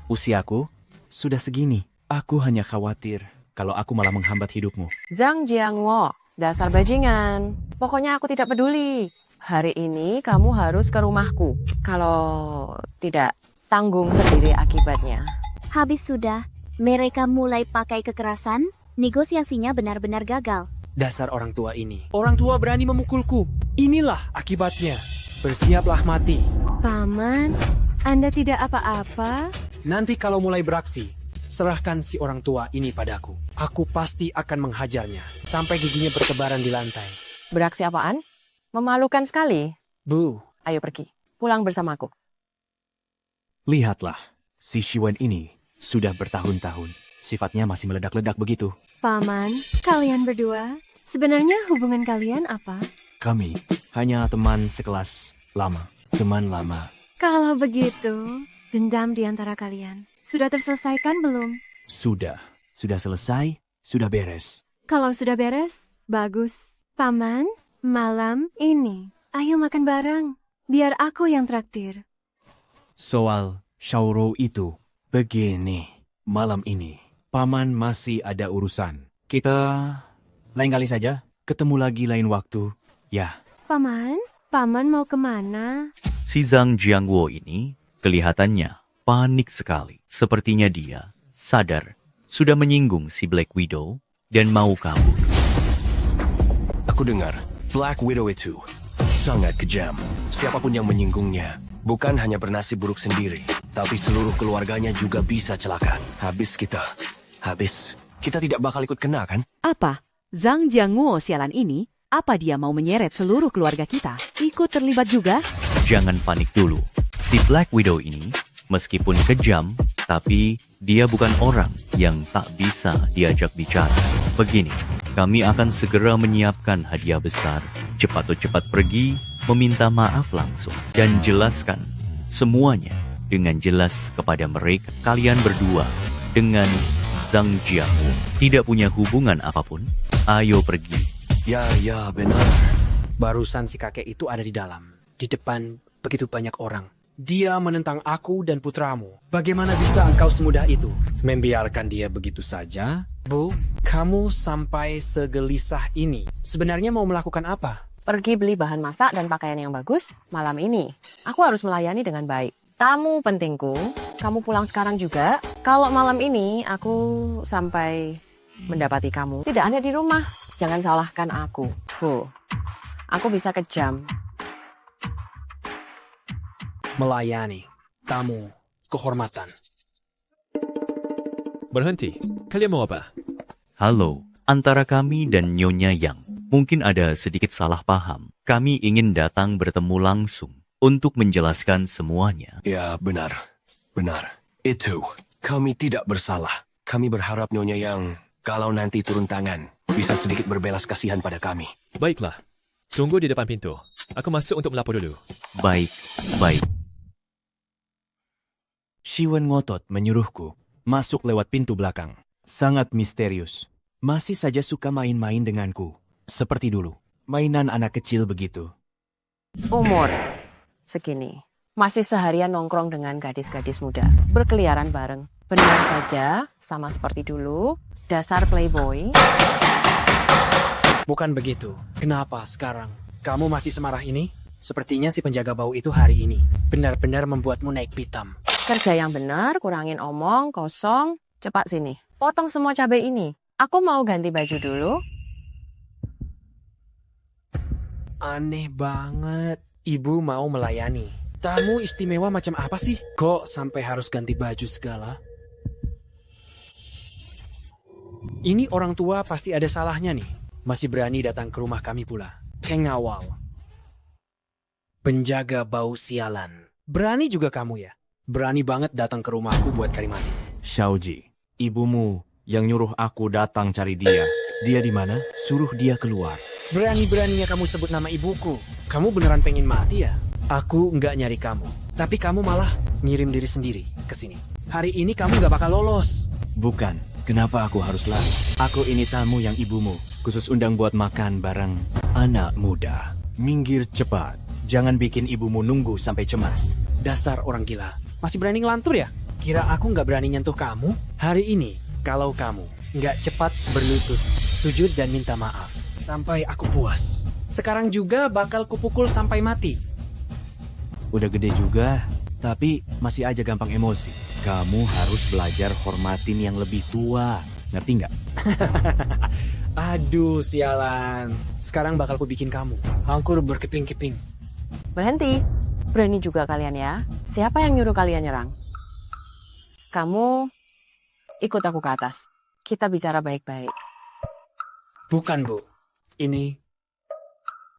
usiaku sudah segini. Aku hanya khawatir kalau aku malah menghambat hidupmu. Zhang Jiangwo, dasar bajingan. Pokoknya aku tidak peduli. Hari ini kamu harus ke rumahku. Kalau tidak, tanggung sendiri akibatnya. Habis sudah, mereka mulai pakai kekerasan, negosiasinya benar-benar gagal. Dasar orang tua ini. Orang tua berani memukulku. Inilah akibatnya. Bersiaplah mati. paman, Anda tidak apa-apa? Nanti kalau mulai beraksi, serahkan si orang tua ini padaku. Aku pasti akan menghajarnya sampai giginya bertebaran di lantai. Beraksi apaan? Memalukan sekali. Bu, Ayo pergi, pulang bersamaku. Lihatlah, si Shiwen ini sudah bertahun-tahun. Sifatnya masih meledak-ledak begitu. Paman, kalian berdua, sebenarnya hubungan kalian apa? Kami hanya teman sekelas lama. Teman lama. Kalau begitu, dendam di antara kalian sudah terselesaikan belum? Sudah selesai, sudah beres. Kalau sudah beres, bagus. Paman, malam ini, ayo makan bareng. Biar aku yang traktir. Soal Shaoro itu, begini. Malam ini, Paman masih ada urusan. Kita lain kali saja. Ketemu lagi lain waktu. Ya. Paman mau kemana? Si Zhang Jiangwo ini kelihatannya panik sekali. Sepertinya dia sadar sudah menyinggung si Black Widow dan mau kabur. Aku dengar Black Widow itu sangat kejam. Siapapun yang menyinggungnya bukan hanya bernasib buruk sendiri, tapi seluruh keluarganya juga bisa celaka. Habis kita tidak bakal ikut kena kan? Apa? Zhang Jiangwo sialan ini? Apa dia mau menyeret seluruh keluarga kita? Ikut terlibat juga? Jangan panik dulu. Si Black Widow ini meskipun kejam, tapi dia bukan orang yang tak bisa diajak bicara. Begini, kami akan segera menyiapkan hadiah besar. Cepat pergi, meminta maaf langsung, dan jelaskan semuanya dengan jelas kepada mereka. Kalian berdua dengan Zhang Jiangwo tidak punya hubungan apapun. Ayo pergi. Ya, benar. barusan si kakek itu ada di dalam. Di depan begitu banyak orang. Dia menentang aku dan putramu. Bagaimana bisa engkau semudah itu membiarkan dia begitu saja? Bu, kamu sampai segelisah ini. Sebenarnya mau melakukan apa? Pergi beli bahan masak dan pakaian yang bagus malam ini. Aku harus melayani dengan baik. Tamu pentingku, kamu pulang sekarang juga. Kalau malam ini aku sampai mendapati kamu tidak ada di rumah. Jangan salahkan aku. Aku bisa kejam. Melayani, tamu, kehormatan. Berhenti. Kalian mau apa? Halo, antara kami dan Nyonya Yang mungkin ada sedikit salah paham. Kami ingin datang bertemu langsung untuk menjelaskan semuanya. Ya, benar. Itu, kami tidak bersalah. Kami berharap Nyonya Yang, kalau nanti turun tangan, bisa sedikit berbelas kasihan pada kami. Baiklah. Tunggu di depan pintu. Aku masuk untuk melapor dulu. Baik. Shiwen ngotot menyuruhku masuk lewat pintu belakang. Sangat misterius. Masih saja suka main-main denganku. Seperti dulu. Mainan anak kecil begitu. Umur segini. Masih seharian nongkrong dengan gadis-gadis muda. Berkeliaran bareng. Benar saja, sama seperti dulu. Dasar playboy. Bukan begitu. Kenapa sekarang kamu masih semarah ini? Sepertinya si penjaga bau itu hari ini benar-benar membuatmu naik pitam. Kerja yang benar, kurangin omong, kosong. Cepat sini. Potong semua cabai ini. Aku mau ganti baju dulu. Aneh banget. Ibu mau melayani. Tamu istimewa macam apa sih? Kok sampai harus ganti baju segala? Ini orang tua pasti ada salahnya nih. Masih berani datang ke rumah kami pula. Pengawal. Penjaga bau sialan. Berani juga kamu ya? Berani banget datang ke rumahku buat cari mati. Xiaoji, ibumu yang nyuruh aku datang cari dia. Dia di mana? Suruh dia keluar. Berani-beraninya kamu sebut nama ibuku. Kamu beneran pengen mati ya? Aku nggak nyari kamu. Tapi kamu malah ngirim diri sendiri ke sini. Hari ini kamu nggak bakal lolos. Bukan, kenapa aku harus lari? Aku ini tamu yang ibumu khusus undang buat makan bareng anak muda. Minggir cepat, jangan bikin ibumu nunggu sampai cemas. Dasar orang gila. Masih berani ngelantur ya? Kira aku nggak berani nyentuh kamu? Hari ini, kalau kamu nggak cepat berlutut, sujud dan minta maaf. Sampai aku puas. Sekarang juga bakal kupukul sampai mati. Udah gede juga, tapi masih aja gampang emosi. Kamu harus belajar hormatin yang lebih tua. Ngerti nggak? Aduh, sialan. Sekarang bakal ku bikin kamu angkur berkeping-keping. Berhenti. Berani juga kalian ya. Siapa yang nyuruh kalian nyerang? Kamu ikut aku ke atas. Kita bicara baik-baik. Bukan, Bu. Ini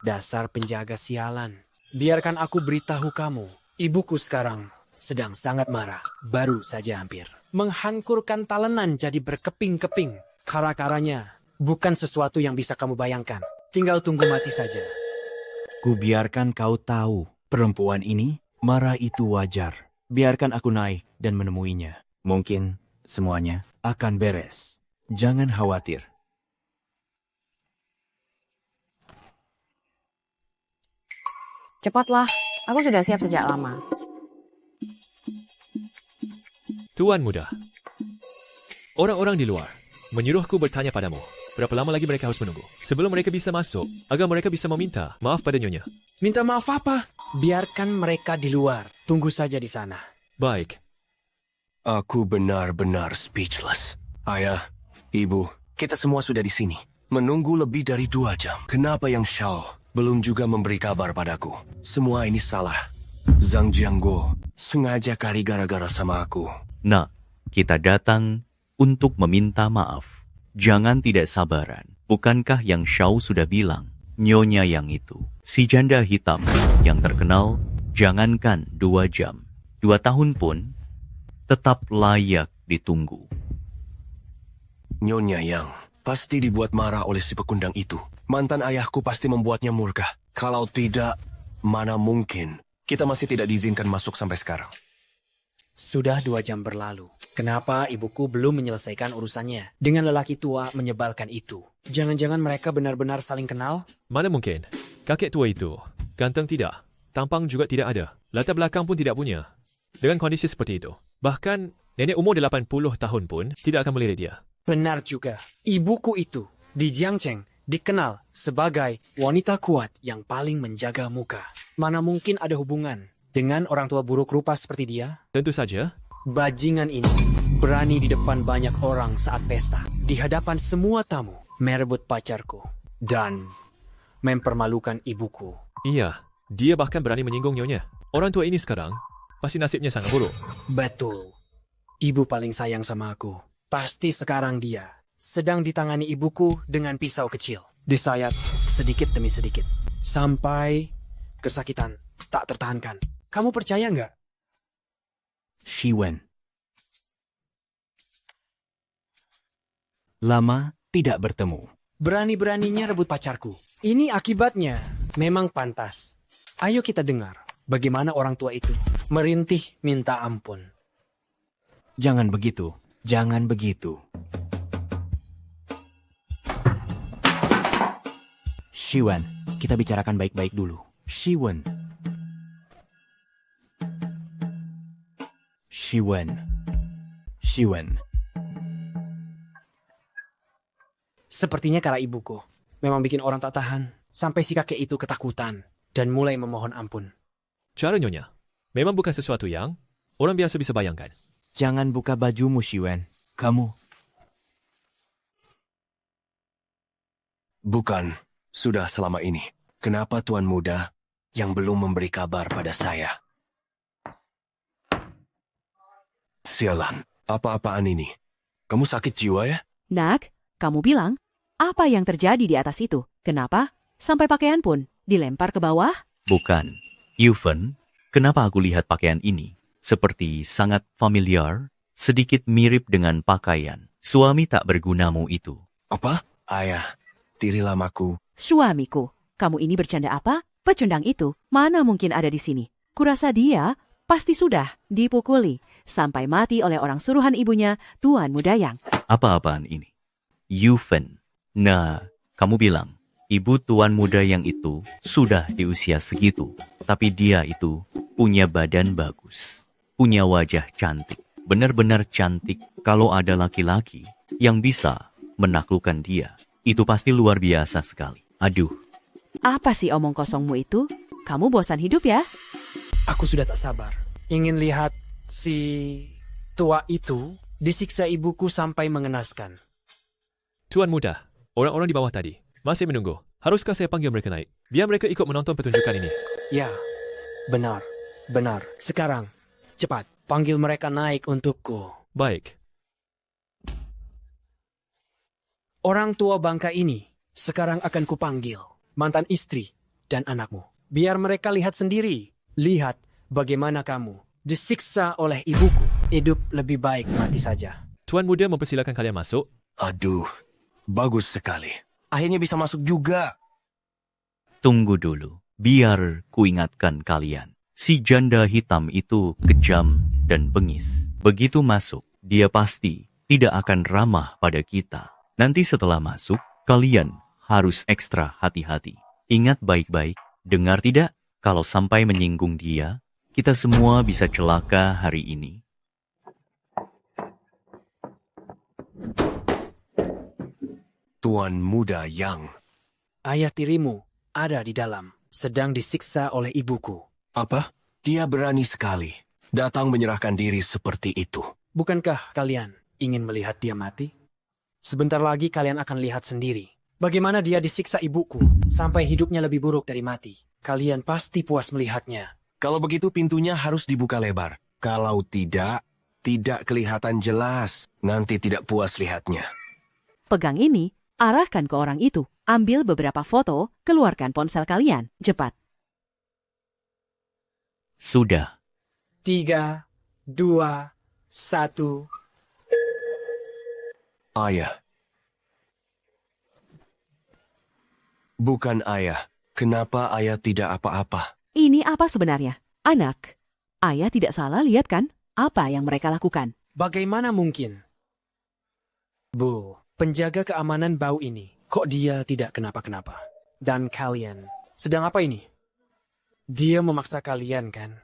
dasar penjaga sialan. Biarkan aku beritahu kamu. Ibuku sekarang sedang sangat marah. Baru saja hampir menghancurkan talenan jadi berkeping-keping. Kara-karanya bukan sesuatu yang bisa kamu bayangkan. Tinggal tunggu mati saja. Ku biarkan kau tahu, perempuan ini marah itu wajar. Biarkan aku naik dan menemuinya. Mungkin semuanya akan beres. Jangan khawatir. Cepatlah, aku sudah siap sejak lama. Tuan muda, orang-orang di luar menyuruhku bertanya padamu, berapa lama lagi mereka harus menunggu sebelum mereka bisa masuk, agar mereka bisa meminta maaf pada nyonya. Minta maaf apa? Biarkan mereka di luar. Tunggu saja di sana. Baik. Aku benar-benar speechless. Ayah, ibu, kita semua sudah di sini. Menunggu lebih dari 2 jam. Kenapa yang Xiao belum juga memberi kabar padaku? Semua ini salah. Zhang Jiangguo sengaja kari gara-gara sama aku. Nak, kita datang untuk meminta maaf. Jangan tidak sabaran. Bukankah yang Xiao sudah bilang, nyonya yang itu, si janda hitam yang terkenal, jangankan 2 jam, 2 tahun pun tetap layak ditunggu. Nyonya Yang pasti dibuat marah oleh si pekundang itu. Mantan ayahku pasti membuatnya murka. Kalau tidak, mana mungkin kita masih tidak diizinkan masuk sampai sekarang. Sudah 2 jam berlalu. Kenapa ibuku belum menyelesaikan urusannya dengan lelaki tua menyebalkan itu? Jangan-jangan mereka benar-benar saling kenal? Mana mungkin? Kakek tua itu ganteng tidak, tampang juga tidak ada, latar belakang pun tidak punya. Dengan kondisi seperti itu, bahkan nenek umur 80 tahun pun tidak akan melirik dia. Benar juga. Ibuku itu di Jiangcheng dikenal sebagai wanita kuat yang paling menjaga muka. Mana mungkin ada hubungan dengan orang tua buruk rupa seperti dia? Tentu saja. Bajingan ini berani di depan banyak orang saat pesta, di hadapan semua tamu, merebut pacarku dan mempermalukan ibuku. Iya, dia bahkan berani menyinggung nyonya. Orang tua ini sekarang pasti nasibnya sangat buruk. Betul. Ibu paling sayang sama aku. Pasti sekarang dia sedang ditangani ibuku dengan pisau kecil. Disayat sedikit demi sedikit. Sampai kesakitan tak tertahankan. Kamu percaya nggak? Shi Wen. Lama tidak bertemu. Berani-beraninya rebut pacarku. Ini akibatnya. Memang pantas. Ayo kita dengar bagaimana orang tua itu merintih minta ampun. Jangan begitu. Jangan begitu. Shi Wen, kita bicarakan baik-baik dulu. Shi Wen. Shi Wen. Shi Wen. Sepertinya kara ibuku memang bikin orang tak tahan. Sampai si kakek itu ketakutan dan mulai memohon ampun. Cara nyonya memang bukan sesuatu yang orang biasa bisa bayangkan. Jangan buka bajumu, Shi Wen. Kamu. Bukan. Sudah selama ini. Kenapa Tuan Muda yang belum memberi kabar pada saya? Sialan. Apa-apaan ini? Kamu sakit jiwa ya? Nak, kamu bilang, apa yang terjadi di atas itu? Kenapa? Sampai pakaian pun dilempar ke bawah? Bukan. Yuven, kenapa aku lihat pakaian ini? Seperti sangat familiar, sedikit mirip dengan pakaian suami tak bergunamu itu. Apa? Ayah, tiri lamaku Suamiku, kamu ini bercanda apa? Pecundang itu mana mungkin ada di sini? Kurasa dia pasti sudah dipukuli sampai mati oleh orang suruhan ibunya, Tuan Mudayang. Apa-apaan ini? Yufen. Nah, kamu bilang, ibu Tuan Mudayang itu sudah di usia segitu. Tapi dia itu punya badan bagus. Punya wajah cantik. Benar-benar cantik. Kalau ada laki-laki yang bisa menaklukkan dia, itu pasti luar biasa sekali. Aduh. Apa sih omong kosongmu itu? Kamu bosan hidup ya? Aku sudah tak sabar. Ingin lihat si tua itu disiksa ibuku sampai mengenaskan. Tuan Muda, orang-orang di bawah tadi masih menunggu. Haruskah saya panggil mereka naik? Biar mereka ikut menonton pertunjukan ini. Ya, benar. Sekarang, cepat, panggil mereka naik untukku. Baik. Orang tua bangka ini sekarang akan kupanggil mantan istri dan anakmu. Biar mereka lihat sendiri. Lihat bagaimana kamu disiksa oleh ibuku. Hidup lebih baik mati saja. Tuan Muda mempersilakan kalian masuk. Aduh, bagus sekali. Akhirnya bisa masuk juga. Tunggu dulu, biar kuingatkan kalian. Si janda hitam itu kejam dan bengis. Begitu masuk, dia pasti tidak akan ramah pada kita. Nanti setelah masuk, kalian harus ekstra hati-hati. Ingat baik-baik, dengar tidak? Kalau sampai menyinggung dia, kita semua bisa celaka hari ini. Tuan Muda Yang. Ayah tirimu ada di dalam, sedang disiksa oleh ibuku. Apa? Dia berani sekali. Datang menyerahkan diri seperti itu. Bukankah kalian ingin melihat dia mati? Sebentar lagi kalian akan lihat sendiri. Bagaimana dia disiksa ibuku sampai hidupnya lebih buruk dari mati. Kalian pasti puas melihatnya. Kalau begitu pintunya harus dibuka lebar. Kalau tidak kelihatan jelas. Nanti tidak puas lihatnya. Pegang ini, arahkan ke orang itu. Ambil beberapa foto, keluarkan ponsel kalian. Cepat. Sudah. 3, 2, 1. Ayah. Bukan ayah. Kenapa ayah tidak apa-apa? Ini apa sebenarnya? Anak. Ayah tidak salah lihat kan? Apa yang mereka lakukan? Bagaimana mungkin? Bu, penjaga keamanan bau ini, kok dia tidak kenapa-kenapa? Dan kalian, sedang apa ini? Dia memaksa kalian kan?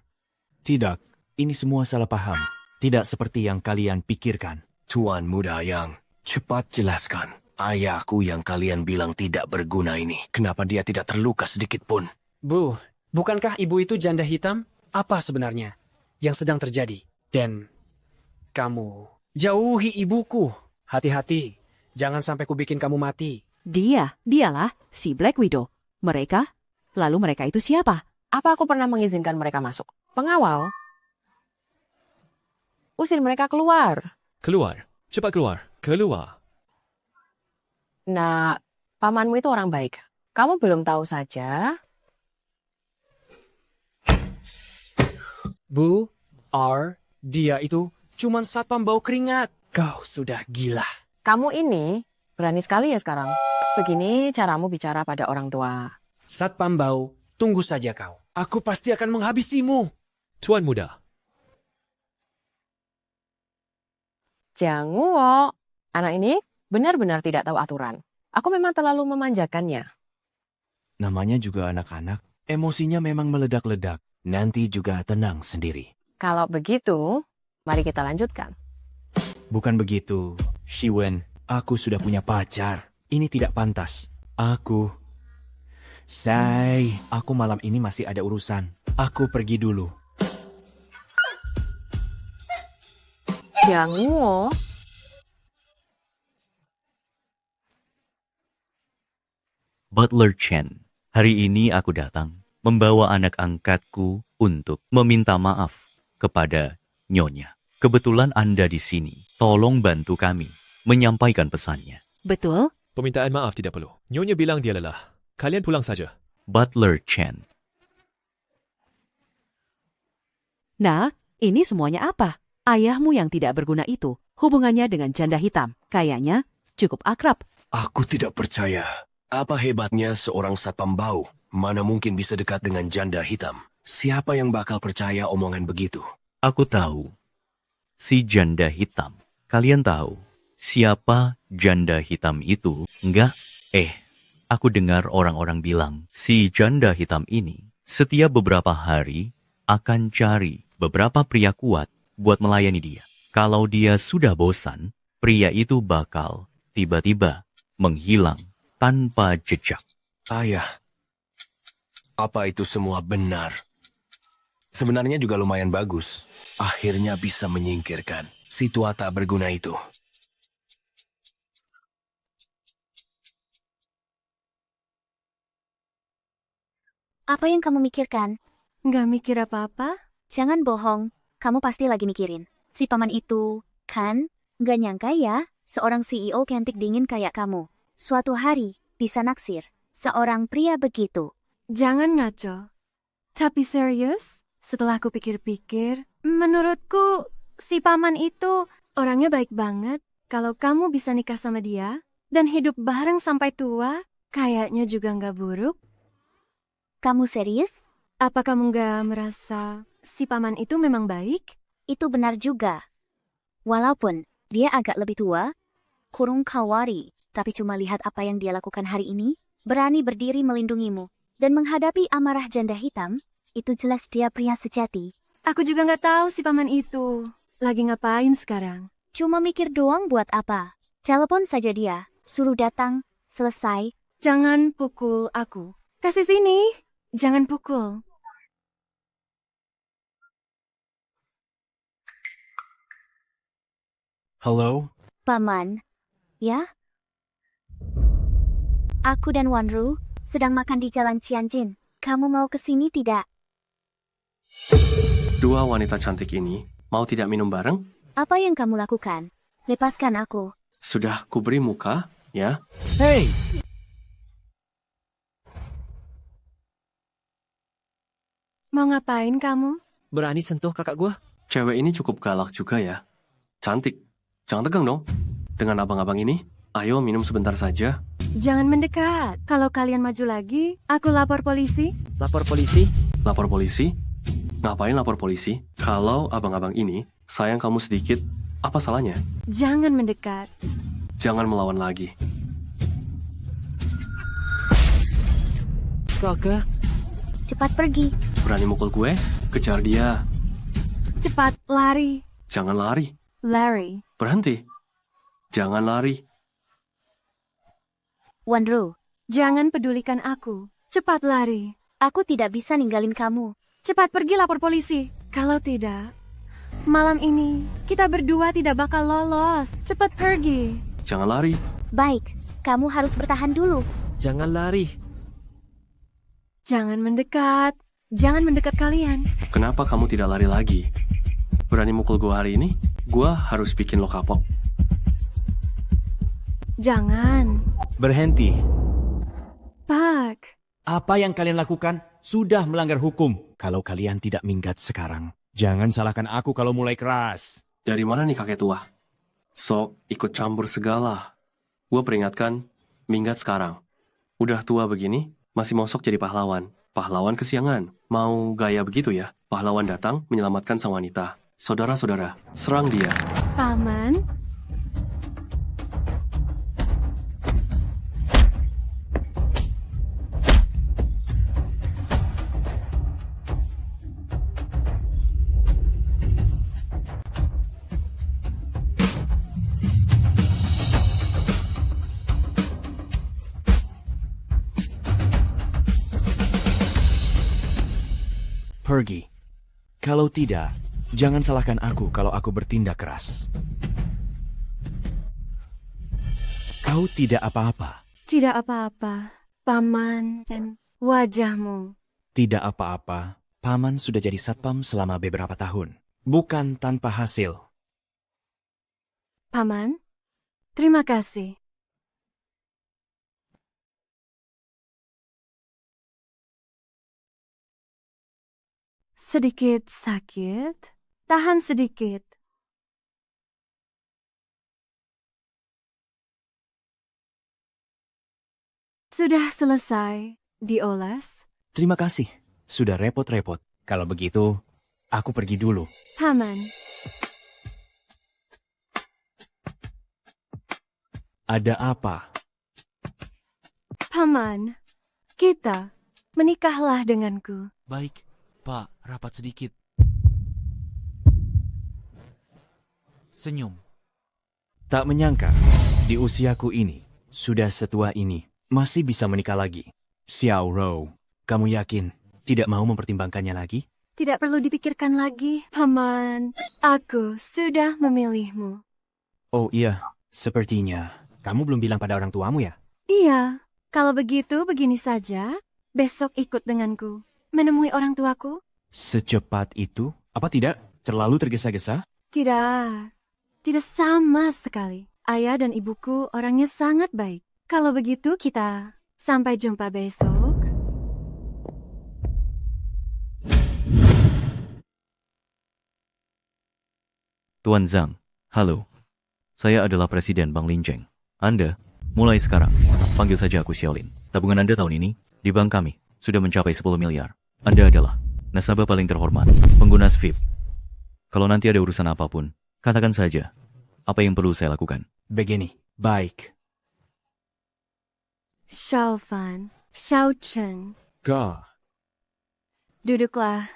Tidak, ini semua salah paham. Tidak seperti yang kalian pikirkan. Tuan Muda Yang, cepat jelaskan. Ayahku yang kalian bilang tidak berguna ini. Kenapa dia tidak terluka sedikit pun? Bu, bukankah ibu itu janda hitam? Apa sebenarnya yang sedang terjadi? Dan kamu jauhi ibuku. Hati-hati, jangan sampai kubikin kamu mati. Dialah si Black Widow. Mereka? Lalu mereka itu siapa? Apa aku pernah mengizinkan mereka masuk? Pengawal? Usir mereka keluar. Keluar. Cepat keluar. Keluar. Nah, pamanmu itu orang baik. Kamu belum tahu saja. Bu, dia itu cuman satpam bau keringat. Kau sudah gila. Kamu ini berani sekali ya sekarang. Begini caramu bicara pada orang tua. Satpam bau, tunggu saja kau. Aku pasti akan menghabisimu. Tuan Muda. Jangan, anak ini benar-benar tidak tahu aturan. Aku memang terlalu memanjakannya. Namanya juga anak-anak. Emosinya memang meledak-ledak. Nanti juga tenang sendiri. Kalau begitu, mari kita lanjutkan. Bukan begitu, Shiwen. Aku sudah punya pacar. Ini tidak pantas. Aku malam ini masih ada urusan. Aku pergi dulu. Jangan. Butler Chen, hari ini aku datang membawa anak angkatku untuk meminta maaf kepada Nyonya. Kebetulan Anda di sini, tolong bantu kami menyampaikan pesannya. Betul? Permintaan maaf tidak perlu. Nyonya bilang dia lelah. Kalian pulang saja. Butler Chen. Nak, ini semuanya apa? Ayahmu yang tidak berguna itu, hubungannya dengan janda hitam, kayaknya cukup akrab. Aku tidak percaya. Apa hebatnya seorang satpam bau? Mana mungkin bisa dekat dengan janda hitam? Siapa yang bakal percaya omongan begitu? Aku tahu. Si janda hitam. Kalian tahu siapa janda hitam itu? Enggak? Aku dengar orang-orang bilang si janda hitam ini setiap beberapa hari akan cari beberapa pria kuat buat melayani dia. Kalau dia sudah bosan, pria itu bakal tiba-tiba menghilang tanpa jejak. Ayah, apa itu semua benar? Sebenarnya juga lumayan bagus. Akhirnya bisa menyingkirkan si tua tak berguna itu. Apa yang kamu mikirkan? Nggak mikir apa-apa? Jangan bohong, kamu pasti lagi mikirin. Si paman itu, kan? Nggak nyangka ya, seorang CEO cantik dingin kayak kamu. Suatu hari, bisa naksir seorang pria begitu. Jangan ngaco. Tapi serius, setelah aku pikir-pikir, menurutku si paman itu orangnya baik banget. Kalau kamu bisa nikah sama dia dan hidup bareng sampai tua, kayaknya juga nggak buruk. Kamu serius? Apa kamu nggak merasa si paman itu memang baik? Itu benar juga. Walaupun dia agak lebih tua, kurung kawari, tapi cuma lihat apa yang dia lakukan hari ini, berani berdiri melindungimu, dan menghadapi amarah janda hitam, itu jelas dia pria sejati. Aku juga nggak tahu si paman itu lagi ngapain sekarang. Cuma mikir doang buat apa? Telepon saja dia, suruh datang, selesai. Jangan pukul aku. Kasih sini. Jangan pukul. Halo? Paman, ya? Aku dan Wanru sedang makan di Jalan Cianjin. Kamu mau ke sini tidak? Dua wanita cantik ini mau tidak minum bareng? Apa yang kamu lakukan? Lepaskan aku. Sudah kuberi muka, ya? Hei! Mau ngapain kamu? Berani sentuh kakak gua? Cewek ini cukup galak juga ya. Cantik. Jangan tegang dong. Dengan abang-abang ini, ayo minum sebentar saja. Jangan mendekat. Kalau kalian maju lagi, aku lapor polisi. Lapor polisi? Lapor polisi? Ngapain lapor polisi? Kalau abang-abang ini sayang kamu sedikit, apa salahnya? Jangan mendekat. Jangan melawan lagi. Kakak. Cepat pergi. Berani mukul gue? Kejar dia. Cepat lari. Jangan lari. Larry. Berhenti. Jangan lari. Wanru, Jangan pedulikan aku. Cepat lari. aku tidak bisa ninggalin kamu. Cepat pergi lapor polisi. Kalau tidak, malam ini kita berdua tidak bakal lolos. Cepat pergi. Jangan lari. Baik, kamu harus bertahan dulu. Jangan lari. Jangan mendekat. Jangan mendekat kalian. Kenapa kamu tidak lari lagi? Berani mukul gue hari ini? Gue harus bikin lo kapok. Jangan. Berhenti. Pak. Apa yang kalian lakukan sudah melanggar hukum. Kalau kalian tidak minggat sekarang, jangan salahkan aku kalau mulai keras. Dari mana nih kakek tua? Sok ikut campur segala. Gue peringatkan, minggat sekarang. Udah tua begini, masih mau sok jadi pahlawan. Pahlawan kesiangan. Mau gaya begitu ya? Pahlawan datang menyelamatkan sang wanita. Saudara-saudara, serang dia. Paman. Pergi. Kalau tidak, jangan salahkan aku kalau aku bertindak keras. Kau tidak apa-apa. Tidak apa-apa. Paman dan wajahmu. Tidak apa-apa. Paman sudah jadi satpam selama beberapa tahun. Bukan tanpa hasil. Paman, terima kasih. Sedikit sakit. Tahan sedikit. Sudah selesai dioles? Terima kasih. Sudah repot-repot. Kalau begitu, aku pergi dulu. Paman, Ada apa? Paman, kita menikahlah denganku. Baik, Pak, rapat sedikit. Senyum. Tak menyangka, di usiaku ini, sudah setua ini, masih bisa menikah lagi. Xiao Rou, kamu yakin tidak mau mempertimbangkannya lagi? Tidak perlu dipikirkan lagi, Paman. Aku sudah memilihmu. Oh iya, sepertinya kamu belum bilang pada orang tuamu ya? Iya, kalau begitu begini saja. Besok ikut denganku. Menemui orang tuaku? Secepat itu? Apa tidak? Terlalu tergesa-gesa? Tidak. Tidak sama sekali. Ayah dan ibuku orangnya sangat baik. Kalau begitu kita sampai jumpa besok. Tuan Zhang, halo. Saya adalah Presiden Bank Linjeng. Anda, mulai sekarang, panggil saja aku Xiaolin. Tabungan Anda tahun ini, di bank kami, sudah mencapai 10 miliar. Anda adalah nasabah paling terhormat, pengguna SVIP. Kalau nanti ada urusan apapun, katakan saja. Apa yang perlu saya lakukan? Begini, baik. Xiao Fan, Xiao Cheng, Kak, duduklah.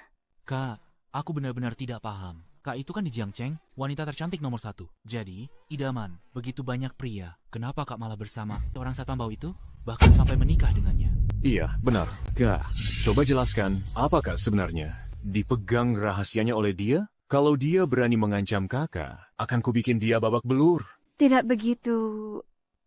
Kak, aku benar-benar tidak paham. Kak itu kan di Jiang Cheng, wanita tercantik nomor 1. Jadi, idaman, begitu banyak pria. Kenapa Kak malah bersama orang satpam bau itu? Bahkan sampai menikah dengannya. iya benar. Kak, coba jelaskan, apakah sebenarnya dipegang rahasianya oleh dia? Kalau dia berani mengancam kakak, akan kubikin dia babak belur. Tidak begitu.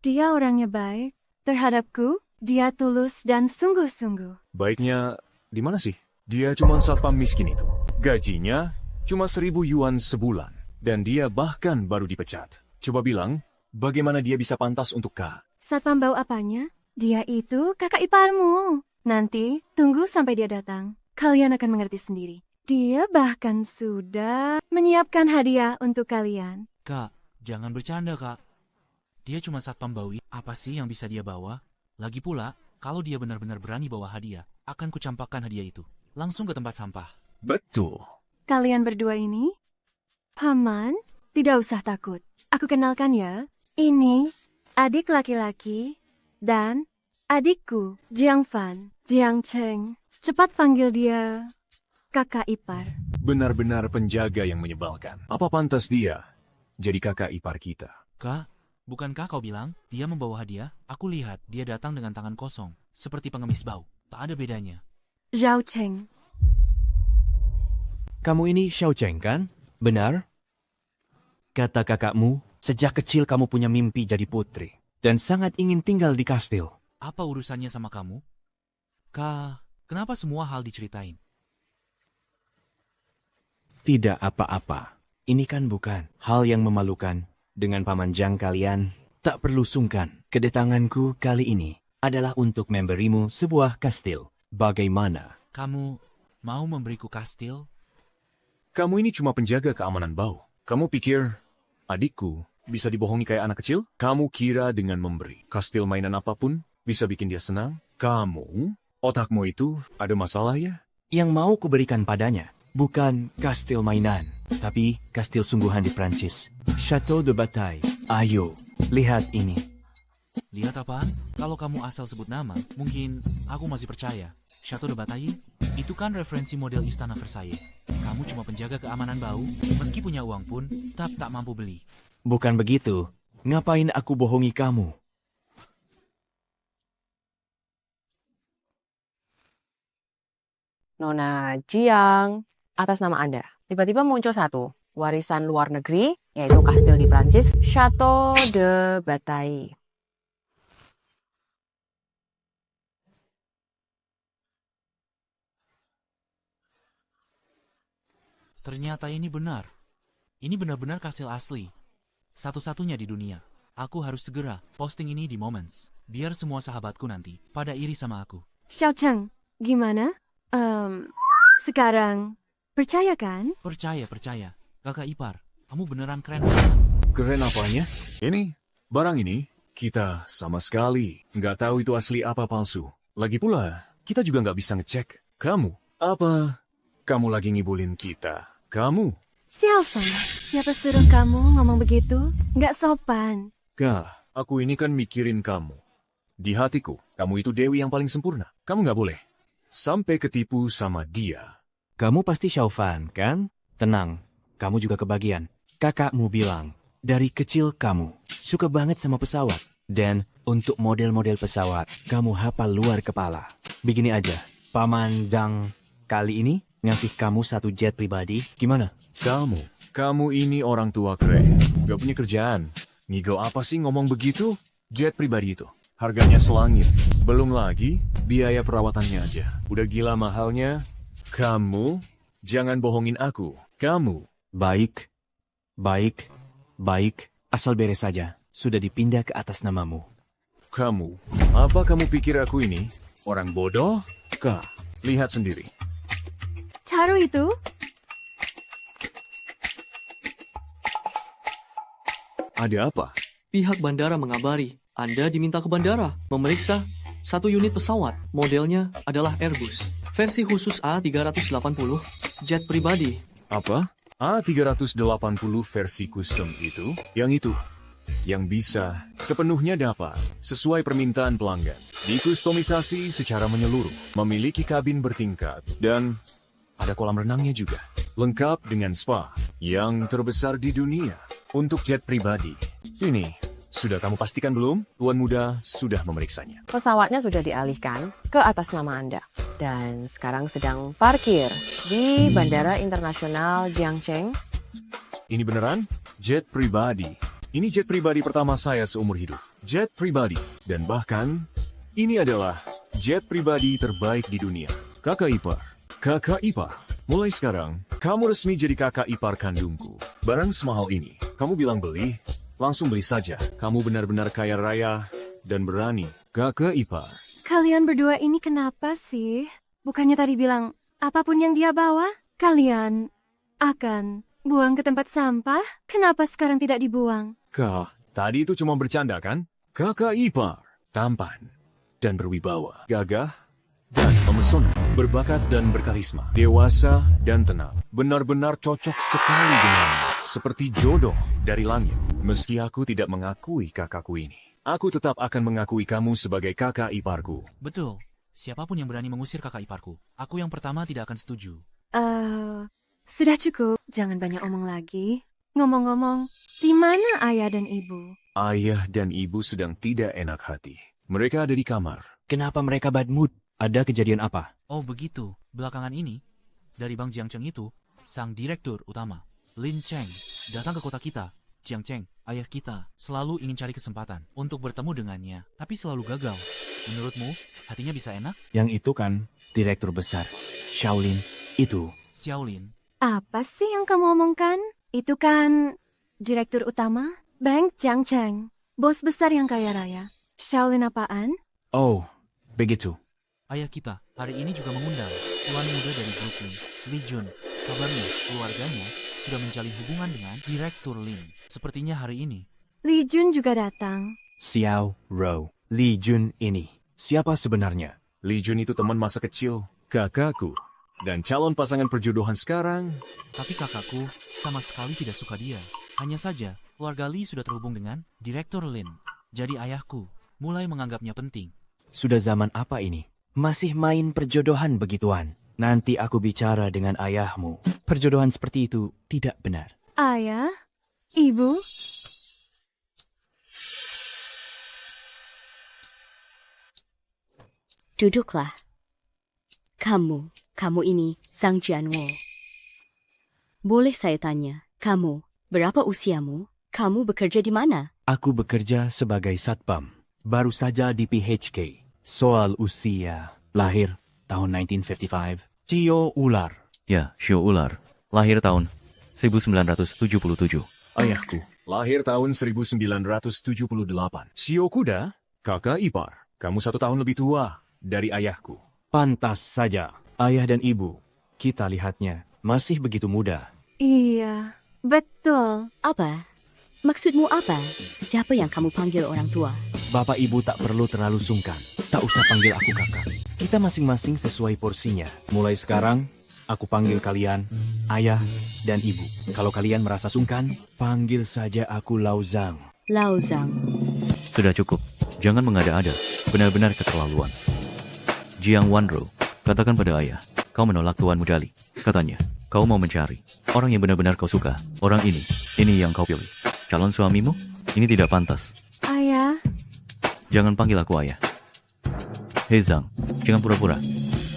Dia orangnya baik. Terhadapku, dia tulus dan sungguh-sungguh. Baiknya, di mana sih? Dia cuma satpam miskin itu. Gajinya cuma 1.000 yuan sebulan. Dan dia bahkan baru dipecat. Coba bilang, bagaimana dia bisa pantas untuk Kak? Satpam bau apanya? Dia itu kakak iparmu. Nanti, tunggu sampai dia datang. Kalian akan mengerti sendiri. Dia bahkan sudah menyiapkan hadiah untuk kalian. Kak, jangan bercanda, Kak. Dia cuma satpam bau. Apa sih yang bisa dia bawa? Lagi pula, kalau dia benar-benar berani bawa hadiah, akan kucampakkan hadiah itu langsung ke tempat sampah. Betul. Kalian berdua ini? Paman, tidak usah takut. Aku kenalkan ya. Ini adik laki-laki dan adikku, Jiang Fan, Jiang Cheng. Cepat panggil dia kakak ipar. Benar-benar penjaga yang menyebalkan. Apa pantas dia jadi kakak ipar kita? Kak, bukankah kau bilang dia membawa hadiah? Aku lihat dia datang dengan tangan kosong, seperti pengemis bau. Tak ada bedanya. Zhao Cheng. Kamu ini Xiao Cheng kan? Benar? Kata kakakmu, sejak kecil kamu punya mimpi jadi putri. Dan sangat ingin tinggal di kastil. Apa urusannya sama kamu? Kak, kenapa semua hal diceritain? Tidak apa-apa. Ini kan bukan hal yang memalukan. Dengan Paman Zhang kalian, tak perlu sungkan. Kedatanganku kali ini adalah untuk memberimu sebuah kastil. Bagaimana? Kamu mau memberiku kastil? Kamu ini cuma penjaga keamanan bau. Kamu pikir adikku bisa dibohongi kayak anak kecil? Kamu kira dengan memberi kastil mainan apapun bisa bikin dia senang? Kamu, otakmu itu ada masalah ya? Yang mau kuberikan padanya bukan kastil mainan, tapi kastil sungguhan di Prancis. Chateau de Bataille. Ayo, lihat ini. Lihat apa? Kalau kamu asal sebut nama, mungkin aku masih percaya. Chateau de Bataille? Itu kan referensi model Istana Versailles. Kamu cuma penjaga keamanan bau, meski punya uang pun, tak mampu beli. Bukan begitu. Ngapain aku bohongi kamu? Nona Jiang, atas nama Anda, tiba-tiba muncul satu, warisan luar negeri, yaitu kastil di Prancis, Chateau de Bataille. Ternyata ini benar. Ini benar-benar kastil asli. Satu-satunya di dunia. Aku harus segera posting ini di Moments. Biar semua sahabatku nanti pada iri sama aku. Xiao Cheng, gimana? Sekarang, percaya kan? Percaya. Kakak ipar, kamu beneran keren banget. Keren apanya? Ini, barang ini, Kita sama sekali nggak tahu itu asli apa palsu. Lagi pula, kita juga nggak bisa ngecek. Kamu lagi ngibulin kita? Kamu? Xiaofeng, siapa suruh kamu ngomong begitu? Nggak sopan. Kak, aku ini kan mikirin kamu. Di hatiku, kamu itu Dewi yang paling sempurna. Kamu nggak boleh sampai ketipu sama dia. Kamu pasti Xiaofan, kan? Tenang, kamu juga kebagian. Kakakmu bilang, dari kecil kamu suka banget sama pesawat. Dan untuk model-model pesawat, kamu hafal luar kepala. Begini aja, Paman Zhang kali ini ngasih kamu satu jet pribadi. Gimana? Kamu ini orang tua keren. Gak punya kerjaan. Ngigau apa sih ngomong begitu? Jet pribadi itu harganya selangit. Belum lagi biaya perawatannya aja. Udah gila mahalnya. Kamu jangan bohongin aku. Kamu. Baik. Asal beres saja. Sudah dipindah ke atas namamu. Apa kamu pikir aku ini orang bodoh? Kak, lihat sendiri. Taruh itu? Ada apa? Pihak bandara mengabari Anda diminta ke bandara memeriksa satu unit pesawat. Modelnya adalah Airbus. Versi khusus A380 jet pribadi. Apa? A380 versi custom itu? Yang bisa sepenuhnya dapat sesuai permintaan pelanggan. Dikustomisasi secara menyeluruh. Memiliki kabin bertingkat. Dan ada kolam renangnya juga. Lengkap dengan spa yang terbesar di dunia. Untuk jet pribadi. Ini, sudah kamu pastikan belum? Tuan Muda sudah memeriksanya. Pesawatnya sudah dialihkan ke atas nama Anda. Dan sekarang sedang parkir di Bandara Internasional Jiangcheng. Ini beneran? Jet pribadi. Ini jet pribadi pertama saya seumur hidup. Jet pribadi. Dan bahkan, ini adalah jet pribadi terbaik di dunia. Kakak ipar. Mulai sekarang, kamu resmi jadi kakak ipar kandungku. Barang semahal ini, kamu bilang beli, langsung beli saja. Kamu benar-benar kaya raya dan berani. Kakak ipar. Kalian berdua ini kenapa sih? Bukannya tadi bilang, apapun yang dia bawa, kalian akan buang ke tempat sampah? Kenapa sekarang tidak dibuang? Kak, tadi itu cuma bercanda kan? Kakak ipar, tampan dan berwibawa, gagah dan memesona, berbakat dan berkarisma, dewasa dan tenang. Benar-benar cocok sekali denganmu, seperti jodoh dari langit. Meski aku tidak mengakui kakakku ini, aku tetap akan mengakui kamu sebagai kakak iparku. Betul. Siapapun yang berani mengusir kakak iparku, aku yang pertama tidak akan setuju. Sudah cukup. Jangan banyak omong lagi. Ngomong-ngomong, di mana ayah dan ibu? Ayah dan ibu sedang tidak enak hati. Mereka ada di kamar. Kenapa mereka bad mood? Ada kejadian apa? Oh begitu. Belakangan ini, dari Bank Jiangcheng itu, sang direktur utama, Lin Cheng, datang ke kota kita. Jiangcheng, ayah kita, selalu ingin cari kesempatan untuk bertemu dengannya, tapi selalu gagal. Menurutmu, hatinya bisa enak? Yang itu kan, direktur besar. Shaolin, itu. Xiaolin. Apa sih yang kamu omongkan? Itu kan direktur utama Bank Jiangcheng, bos besar yang kaya raya. Shaolin apaan? Oh, begitu. Ayah kita hari ini juga mengundang tuan muda dari Brooklyn, Li Jun. Kabarnya keluarganya sudah menjalin hubungan dengan Direktur Lin. Sepertinya hari ini Li Jun juga datang. Xiao Rou. Li Jun ini. Siapa sebenarnya? Li Jun itu teman masa kecil, kakakku. Dan calon pasangan perjodohan sekarang. Tapi kakakku sama sekali tidak suka dia. Hanya saja, keluarga Li sudah terhubung dengan Direktur Lin. Jadi ayahku mulai menganggapnya penting. Sudah zaman apa ini? Masih main perjodohan begituan. Nanti aku bicara dengan ayahmu. Perjodohan seperti itu tidak benar. Ayah? Ibu? Duduklah. Kamu ini Sang Jianwo. Boleh saya tanya, kamu, berapa usiamu? Kamu bekerja di mana? Aku bekerja sebagai satpam. Baru saja di PHK. Soal usia. Lahir tahun 1955. Cio Ular. Ya, Cio Ular. Lahir tahun 1977. Ayahku, lahir tahun 1978. Cio Kuda, kakak ipar. Kamu 1 tahun lebih tua dari ayahku. Pantas saja, ayah dan ibu. Kita lihatnya masih begitu muda. Iya, betul. Apa? Maksudmu apa? Siapa yang kamu panggil orang tua? Bapak ibu tak perlu terlalu sungkan. Tak usah panggil aku kakak. Kita masing-masing sesuai porsinya. Mulai sekarang, aku panggil kalian ayah dan ibu. Kalau kalian merasa sungkan, panggil saja aku Laozang. Laozang. Sudah cukup. Jangan mengada-ada. Benar-benar keterlaluan. Jiang Wanro, katakan pada ayah, kau menolak Tuan Mudali. Katanya, kau mau mencari orang yang benar-benar kau suka. Orang ini yang kau pilih. Calon suamimu? Ini tidak pantas. Ayah, Jangan panggil aku ayah. Hei Zhang, jangan pura-pura.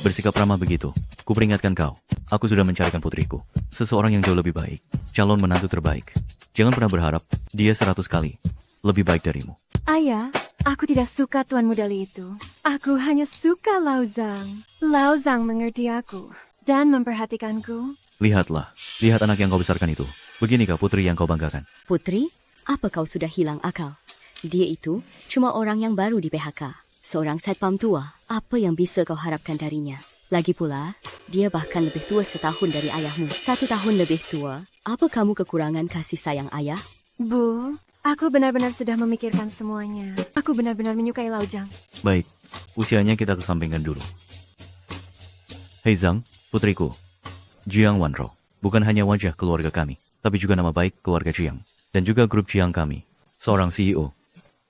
Bersikap ramah begitu. Kuperingatkan kau, aku sudah mencarikan putriku. Seseorang yang jauh lebih baik. Calon menantu terbaik. Jangan pernah berharap dia 100 kali lebih baik darimu. ayah, aku tidak suka Tuan Mudali itu. Aku hanya suka Laozang. Laozang mengerti aku dan memperhatikanku. Lihatlah, lihat anak yang kau besarkan itu. Beginikah putri yang kau banggakan? Putri, apa kau sudah hilang akal? Dia itu cuma orang yang baru di PHK. Seorang satpam tua, apa yang bisa kau harapkan darinya? Lagi pula, dia bahkan lebih tua setahun dari ayahmu. 1 tahun lebih tua. Apa kamu kekurangan kasih sayang ayah? Bu, aku benar-benar sudah memikirkan semuanya. Aku benar-benar menyukai Laozang. Baik, usianya kita kesampingkan dulu. Hei Zhang, putriku. Jiang Wanro, bukan hanya wajah keluarga kami, tapi juga nama baik keluarga Jiang. Dan juga grup Jiang kami. Seorang CEO.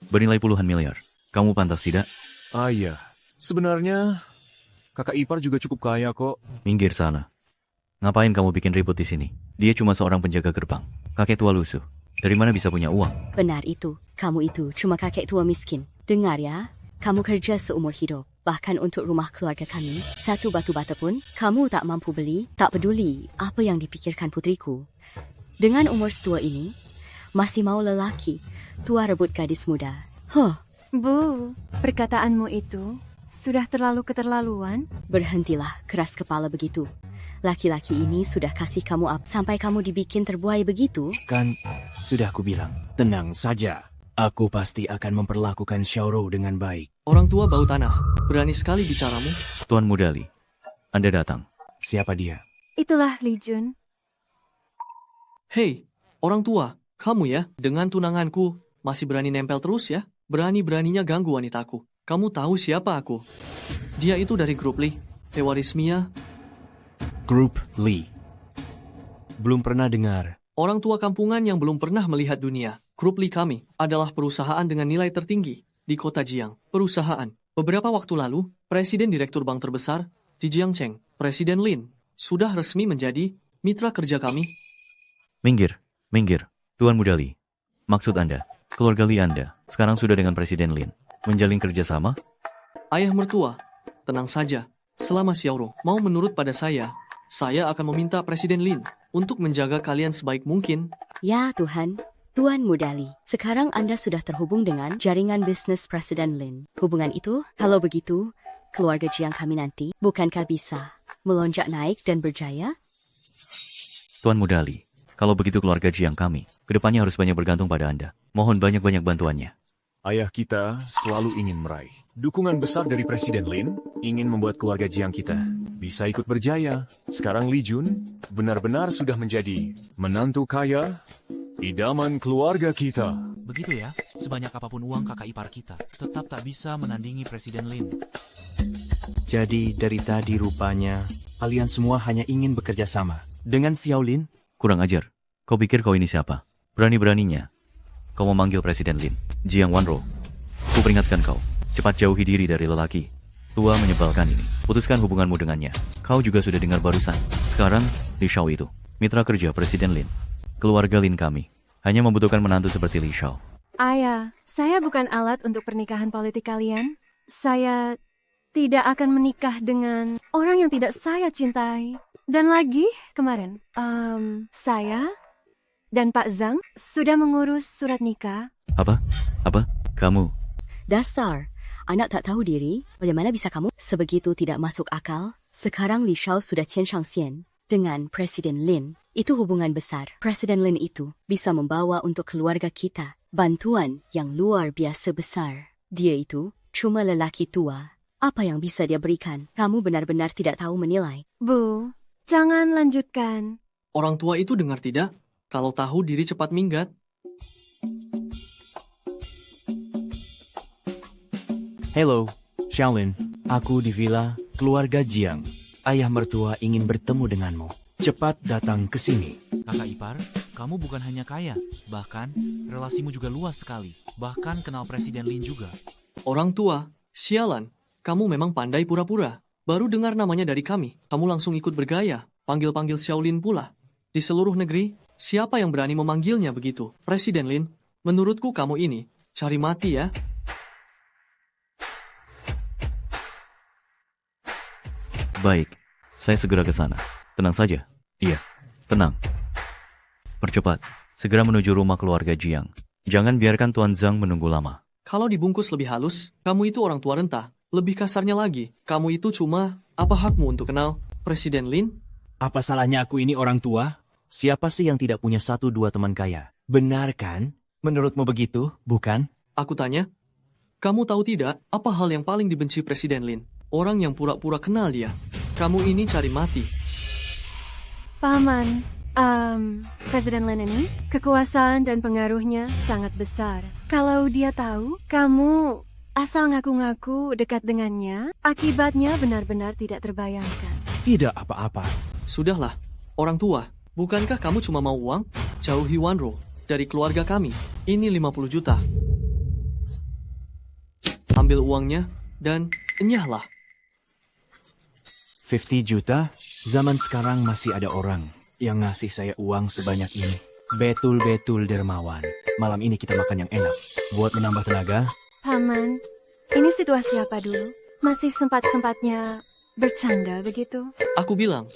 Bernilai puluhan miliar. Kamu pantas tidak? Ayah, sebenarnya kakak ipar juga cukup kaya kok. Minggir sana. Ngapain kamu bikin ribut di sini? Dia cuma seorang penjaga gerbang. Kakek tua lusuh. Dari mana bisa punya uang? Benar itu. Kamu itu cuma kakek tua miskin. Dengar ya, kamu kerja seumur hidup. Bahkan untuk rumah keluarga kami, 1 batu bata pun kamu tak mampu beli. Tak peduli apa yang dipikirkan putriku. Dengan umur setua ini, masih mau lelaki tua rebut gadis muda. Bu, perkataanmu itu sudah terlalu keterlaluan. Berhentilah keras kepala begitu. Laki-laki ini sudah kasih kamu up sampai kamu dibikin terbuai begitu. Kan sudah aku bilang, tenang saja. Aku pasti akan memperlakukan Xiaoro dengan baik. Orang tua bau tanah. Berani sekali bicaramu. Tuan Mudali, Anda datang. Siapa dia? Itulah Li Jun. Hei, orang tua, kamu ya, dengan tunanganku, masih berani nempel terus ya? Berani-beraninya ganggu wanitaku. Kamu tahu siapa aku? Dia itu dari grup Li, Tewarismia. Grup Li. Belum pernah dengar. Orang tua kampungan yang belum pernah melihat dunia. Grup Li kami adalah perusahaan dengan nilai tertinggi di kota Jiang. Perusahaan. Beberapa waktu lalu, Presiden Direktur Bank terbesar di Jiangcheng, Presiden Lin, sudah resmi menjadi mitra kerja kami. Minggir, minggir. Tuan Mudali, maksud Anda, keluarga Li Anda, sekarang sudah dengan Presiden Lin. Menjalin kerjasama? Ayah mertua, tenang saja. Selama Xiaoro mau menurut pada saya akan meminta Presiden Lin untuk menjaga kalian sebaik mungkin. Ya Tuhan, Tuan Mudali, sekarang Anda sudah terhubung dengan jaringan bisnis Presiden Lin. Hubungan itu, kalau begitu, keluarga Jiang kami nanti, bukankah bisa melonjak naik dan berjaya? Tuan Mudali, kalau begitu keluarga Jiang kami, kedepannya harus banyak bergantung pada Anda. Mohon banyak-banyak bantuannya. Ayah kita selalu ingin meraih dukungan besar dari Presiden Lin, ingin membuat keluarga Jiang kita bisa ikut berjaya. Sekarang Li Jun benar-benar sudah menjadi menantu kaya, idaman keluarga kita. Begitu ya, sebanyak apapun uang kakak ipar kita, tetap tak bisa menandingi Presiden Lin. Jadi dari tadi rupanya, kalian semua hanya ingin bekerja sama dengan Xiao Lin? Kurang ajar. Kau pikir kau ini siapa? Berani-beraninya kau memanggil Presiden Lin. Jiang Wanro, ku peringatkan kau, cepat jauhi diri dari lelaki tua menyebalkan ini. Putuskan hubunganmu dengannya. Kau juga sudah dengar barusan. Sekarang, Li Shao itu, mitra kerja Presiden Lin. Keluarga Lin kami hanya membutuhkan menantu seperti Li Shao. Ayah, saya bukan alat untuk pernikahan politik kalian. Saya tidak akan menikah dengan orang yang tidak saya cintai. Dan lagi, kemarin, saya dan Pak Zhang sudah mengurus surat nikah. Apa? Kamu? Dasar, anak tak tahu diri, bagaimana bisa kamu sebegitu tidak masuk akal? Sekarang Li Shao sudah Qian Shangxian dengan Presiden Lin. Itu hubungan besar. Presiden Lin itu bisa membawa untuk keluarga kita bantuan yang luar biasa besar. Dia itu cuma lelaki tua. Apa yang bisa dia berikan? Kamu benar-benar tidak tahu menilai. Bu, jangan lanjutkan. Orang tua itu dengar tidak? Kalau tahu diri cepat minggat. Hello, Xiaolin. Aku di villa keluarga Jiang. Ayah mertua ingin bertemu denganmu. Cepat datang ke sini. Kakak ipar, kamu bukan hanya kaya, bahkan relasimu juga luas sekali. Bahkan kenal Presiden Lin juga. Orang tua, sialan. Kamu memang pandai pura-pura. Baru dengar namanya dari kami, kamu langsung ikut bergaya. Panggil-panggil Xiaolin pula. Di seluruh negeri, siapa yang berani memanggilnya begitu? Presiden Lin, menurutku kamu ini cari mati ya. Baik, saya segera ke sana. Tenang saja. Iya, tenang. Percepat, segera menuju rumah keluarga Jiang. Jangan biarkan Tuan Zhang menunggu lama. Kalau dibungkus lebih halus, kamu itu orang tua renta. Lebih kasarnya lagi, kamu itu cuma, apa hakmu untuk kenal Presiden Lin? Apa salahnya aku ini orang tua? Siapa sih yang tidak punya 1-2 teman kaya? Benar kan? Menurutmu begitu, bukan? Aku tanya, kamu tahu tidak apa hal yang paling dibenci Presiden Lin? Orang yang pura-pura kenal dia. Kamu ini cari mati. Paman, Presiden Lin ini kekuasaan dan pengaruhnya sangat besar. Kalau dia tahu kamu asal ngaku-ngaku dekat dengannya, akibatnya benar-benar tidak terbayangkan. Tidak apa-apa. Sudahlah, orang tua. Bukankah kamu cuma mau uang? Jauhi Wanro dari keluarga kami. Ini 50 juta. Ambil uangnya dan enyahlah. 50 juta? Zaman sekarang masih ada orang yang ngasih saya uang sebanyak ini. Betul-betul dermawan. Malam ini kita makan yang enak. Buat menambah tenaga. Paman, ini situasi apa dulu? Masih sempat-sempatnya bercanda begitu? Aku bilang,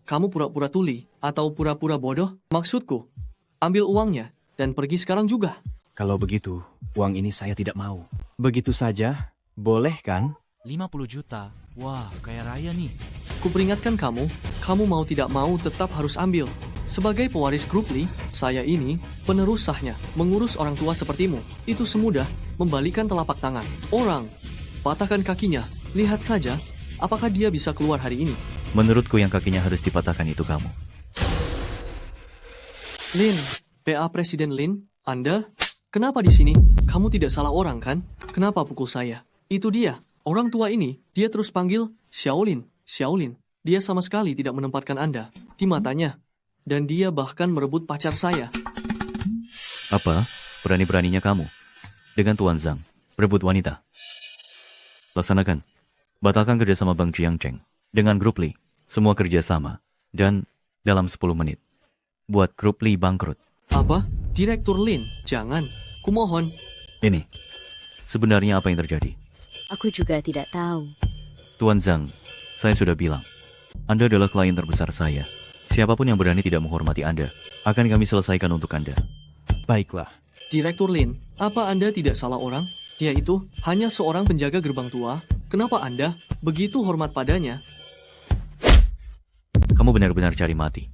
kamu pura-pura tuli atau pura-pura bodoh? Maksudku, ambil uangnya dan pergi sekarang juga. Kalau begitu, uang ini saya tidak mau. Begitu saja, boleh kan? 50 juta. Wah, kaya raya nih. Kuperingatkan kamu mau tidak mau tetap harus ambil. Sebagai pewaris grup Li, saya ini penerus sahnya. Mengurus orang tua sepertimu, itu semudah membalikan telapak tangan. Orang, patahkan kakinya. Lihat saja, apakah dia bisa keluar hari ini. Menurutku yang kakinya harus dipatahkan itu kamu. Lin, PA Presiden Lin, Anda? Kenapa di sini? Kamu tidak salah orang kan? Kenapa pukul saya? Itu dia. Orang tua ini, dia terus panggil Xiaolin, Xiaolin. Dia sama sekali tidak menempatkan Anda di matanya. Dan dia bahkan merebut pacar saya. Apa? Berani-beraninya kamu dengan Tuan Zhang berebut wanita? Laksanakan. Batalkan kerjasama Bang Jiangcheng dengan grup Li. Semua kerjasama. Dan dalam 10 menit. Buat grup Li bangkrut. Apa? Direktur Lin, jangan. Kumohon. Ini, sebenarnya apa yang terjadi? Aku juga tidak tahu. Tuan Zhang, saya sudah bilang. Anda adalah klien terbesar saya. Siapapun yang berani tidak menghormati Anda, akan kami selesaikan untuk Anda. Baiklah. Direktur Lin, apa Anda tidak salah orang? Dia itu hanya seorang penjaga gerbang tua. Kenapa Anda begitu hormat padanya? Kamu benar-benar cari mati.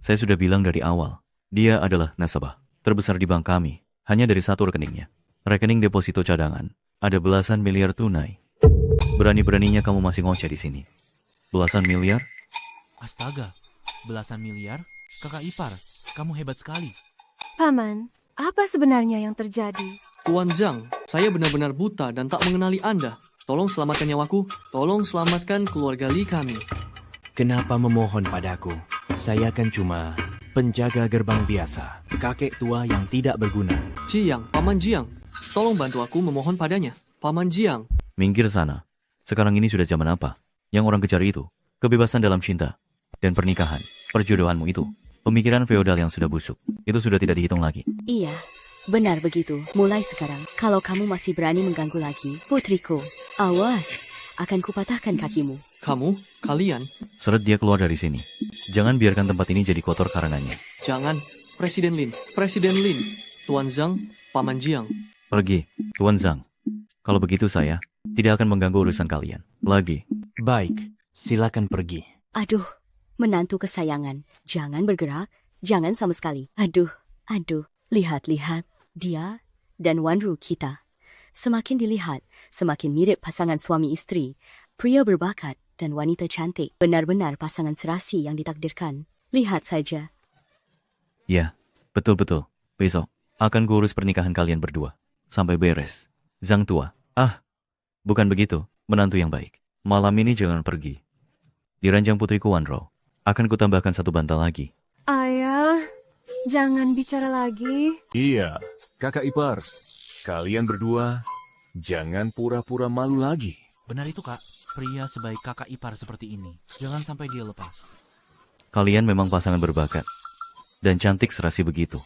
Saya sudah bilang dari awal, dia adalah nasabah terbesar di bank kami, hanya dari satu rekeningnya. Rekening deposito cadangan, ada belasan miliar tunai. Berani-beraninya kamu masih ngoceh di sini. Belasan miliar? Astaga, belasan miliar? Kakak ipar, kamu hebat sekali. Paman, apa sebenarnya yang terjadi? Tuan Zhang, saya benar-benar buta dan tak mengenali Anda. Tolong selamatkan nyawaku, tolong selamatkan keluarga Li kami. Kenapa memohon padaku? Saya kan cuma penjaga gerbang biasa, kakek tua yang tidak berguna. Jiang, Paman Jiang, tolong bantu aku memohon padanya. Paman Jiang. Minggir sana. Sekarang ini sudah zaman apa? Yang orang kejar itu, kebebasan dalam cinta. Dan pernikahan, perjodohanmu itu, pemikiran feodal yang sudah busuk. Itu sudah tidak dihitung lagi. Iya, benar begitu. Mulai sekarang, kalau kamu masih berani mengganggu lagi, putriku, awas, akan kupatahkan kakimu. Kamu, kalian. Seret dia keluar dari sini. Jangan biarkan tempat ini jadi kotor karenanya. Jangan, Presiden Lin, Presiden Lin. Tuan Zhang, Paman Jiang. Pergi, Tuan Zhang. Kalau begitu saya tidak akan mengganggu urusan kalian. Lagi. Baik, silakan pergi. Aduh, menantu kesayangan. Jangan bergerak, jangan sama sekali. Aduh, lihat-lihat. Dia dan Wanru kita. Semakin dilihat, semakin mirip pasangan suami istri. Pria berbakat dan wanita cantik. Benar-benar pasangan serasi yang ditakdirkan. Lihat saja. Ya, betul-betul. Besok akan kurus pernikahan kalian berdua. Sampai beres. Zhang tua. Bukan begitu, menantu yang baik. Malam ini jangan pergi. Di ranjang putriku Wanro, akan kutambahkan satu bantal lagi. Ayah, jangan bicara lagi. Iya, kakak ipar. Kalian berdua, jangan pura-pura malu lagi. Benar itu, Kak. Pria sebaik kakak ipar seperti ini. Jangan sampai dia lepas. Kalian memang pasangan berbakat. Dan cantik serasi begitu.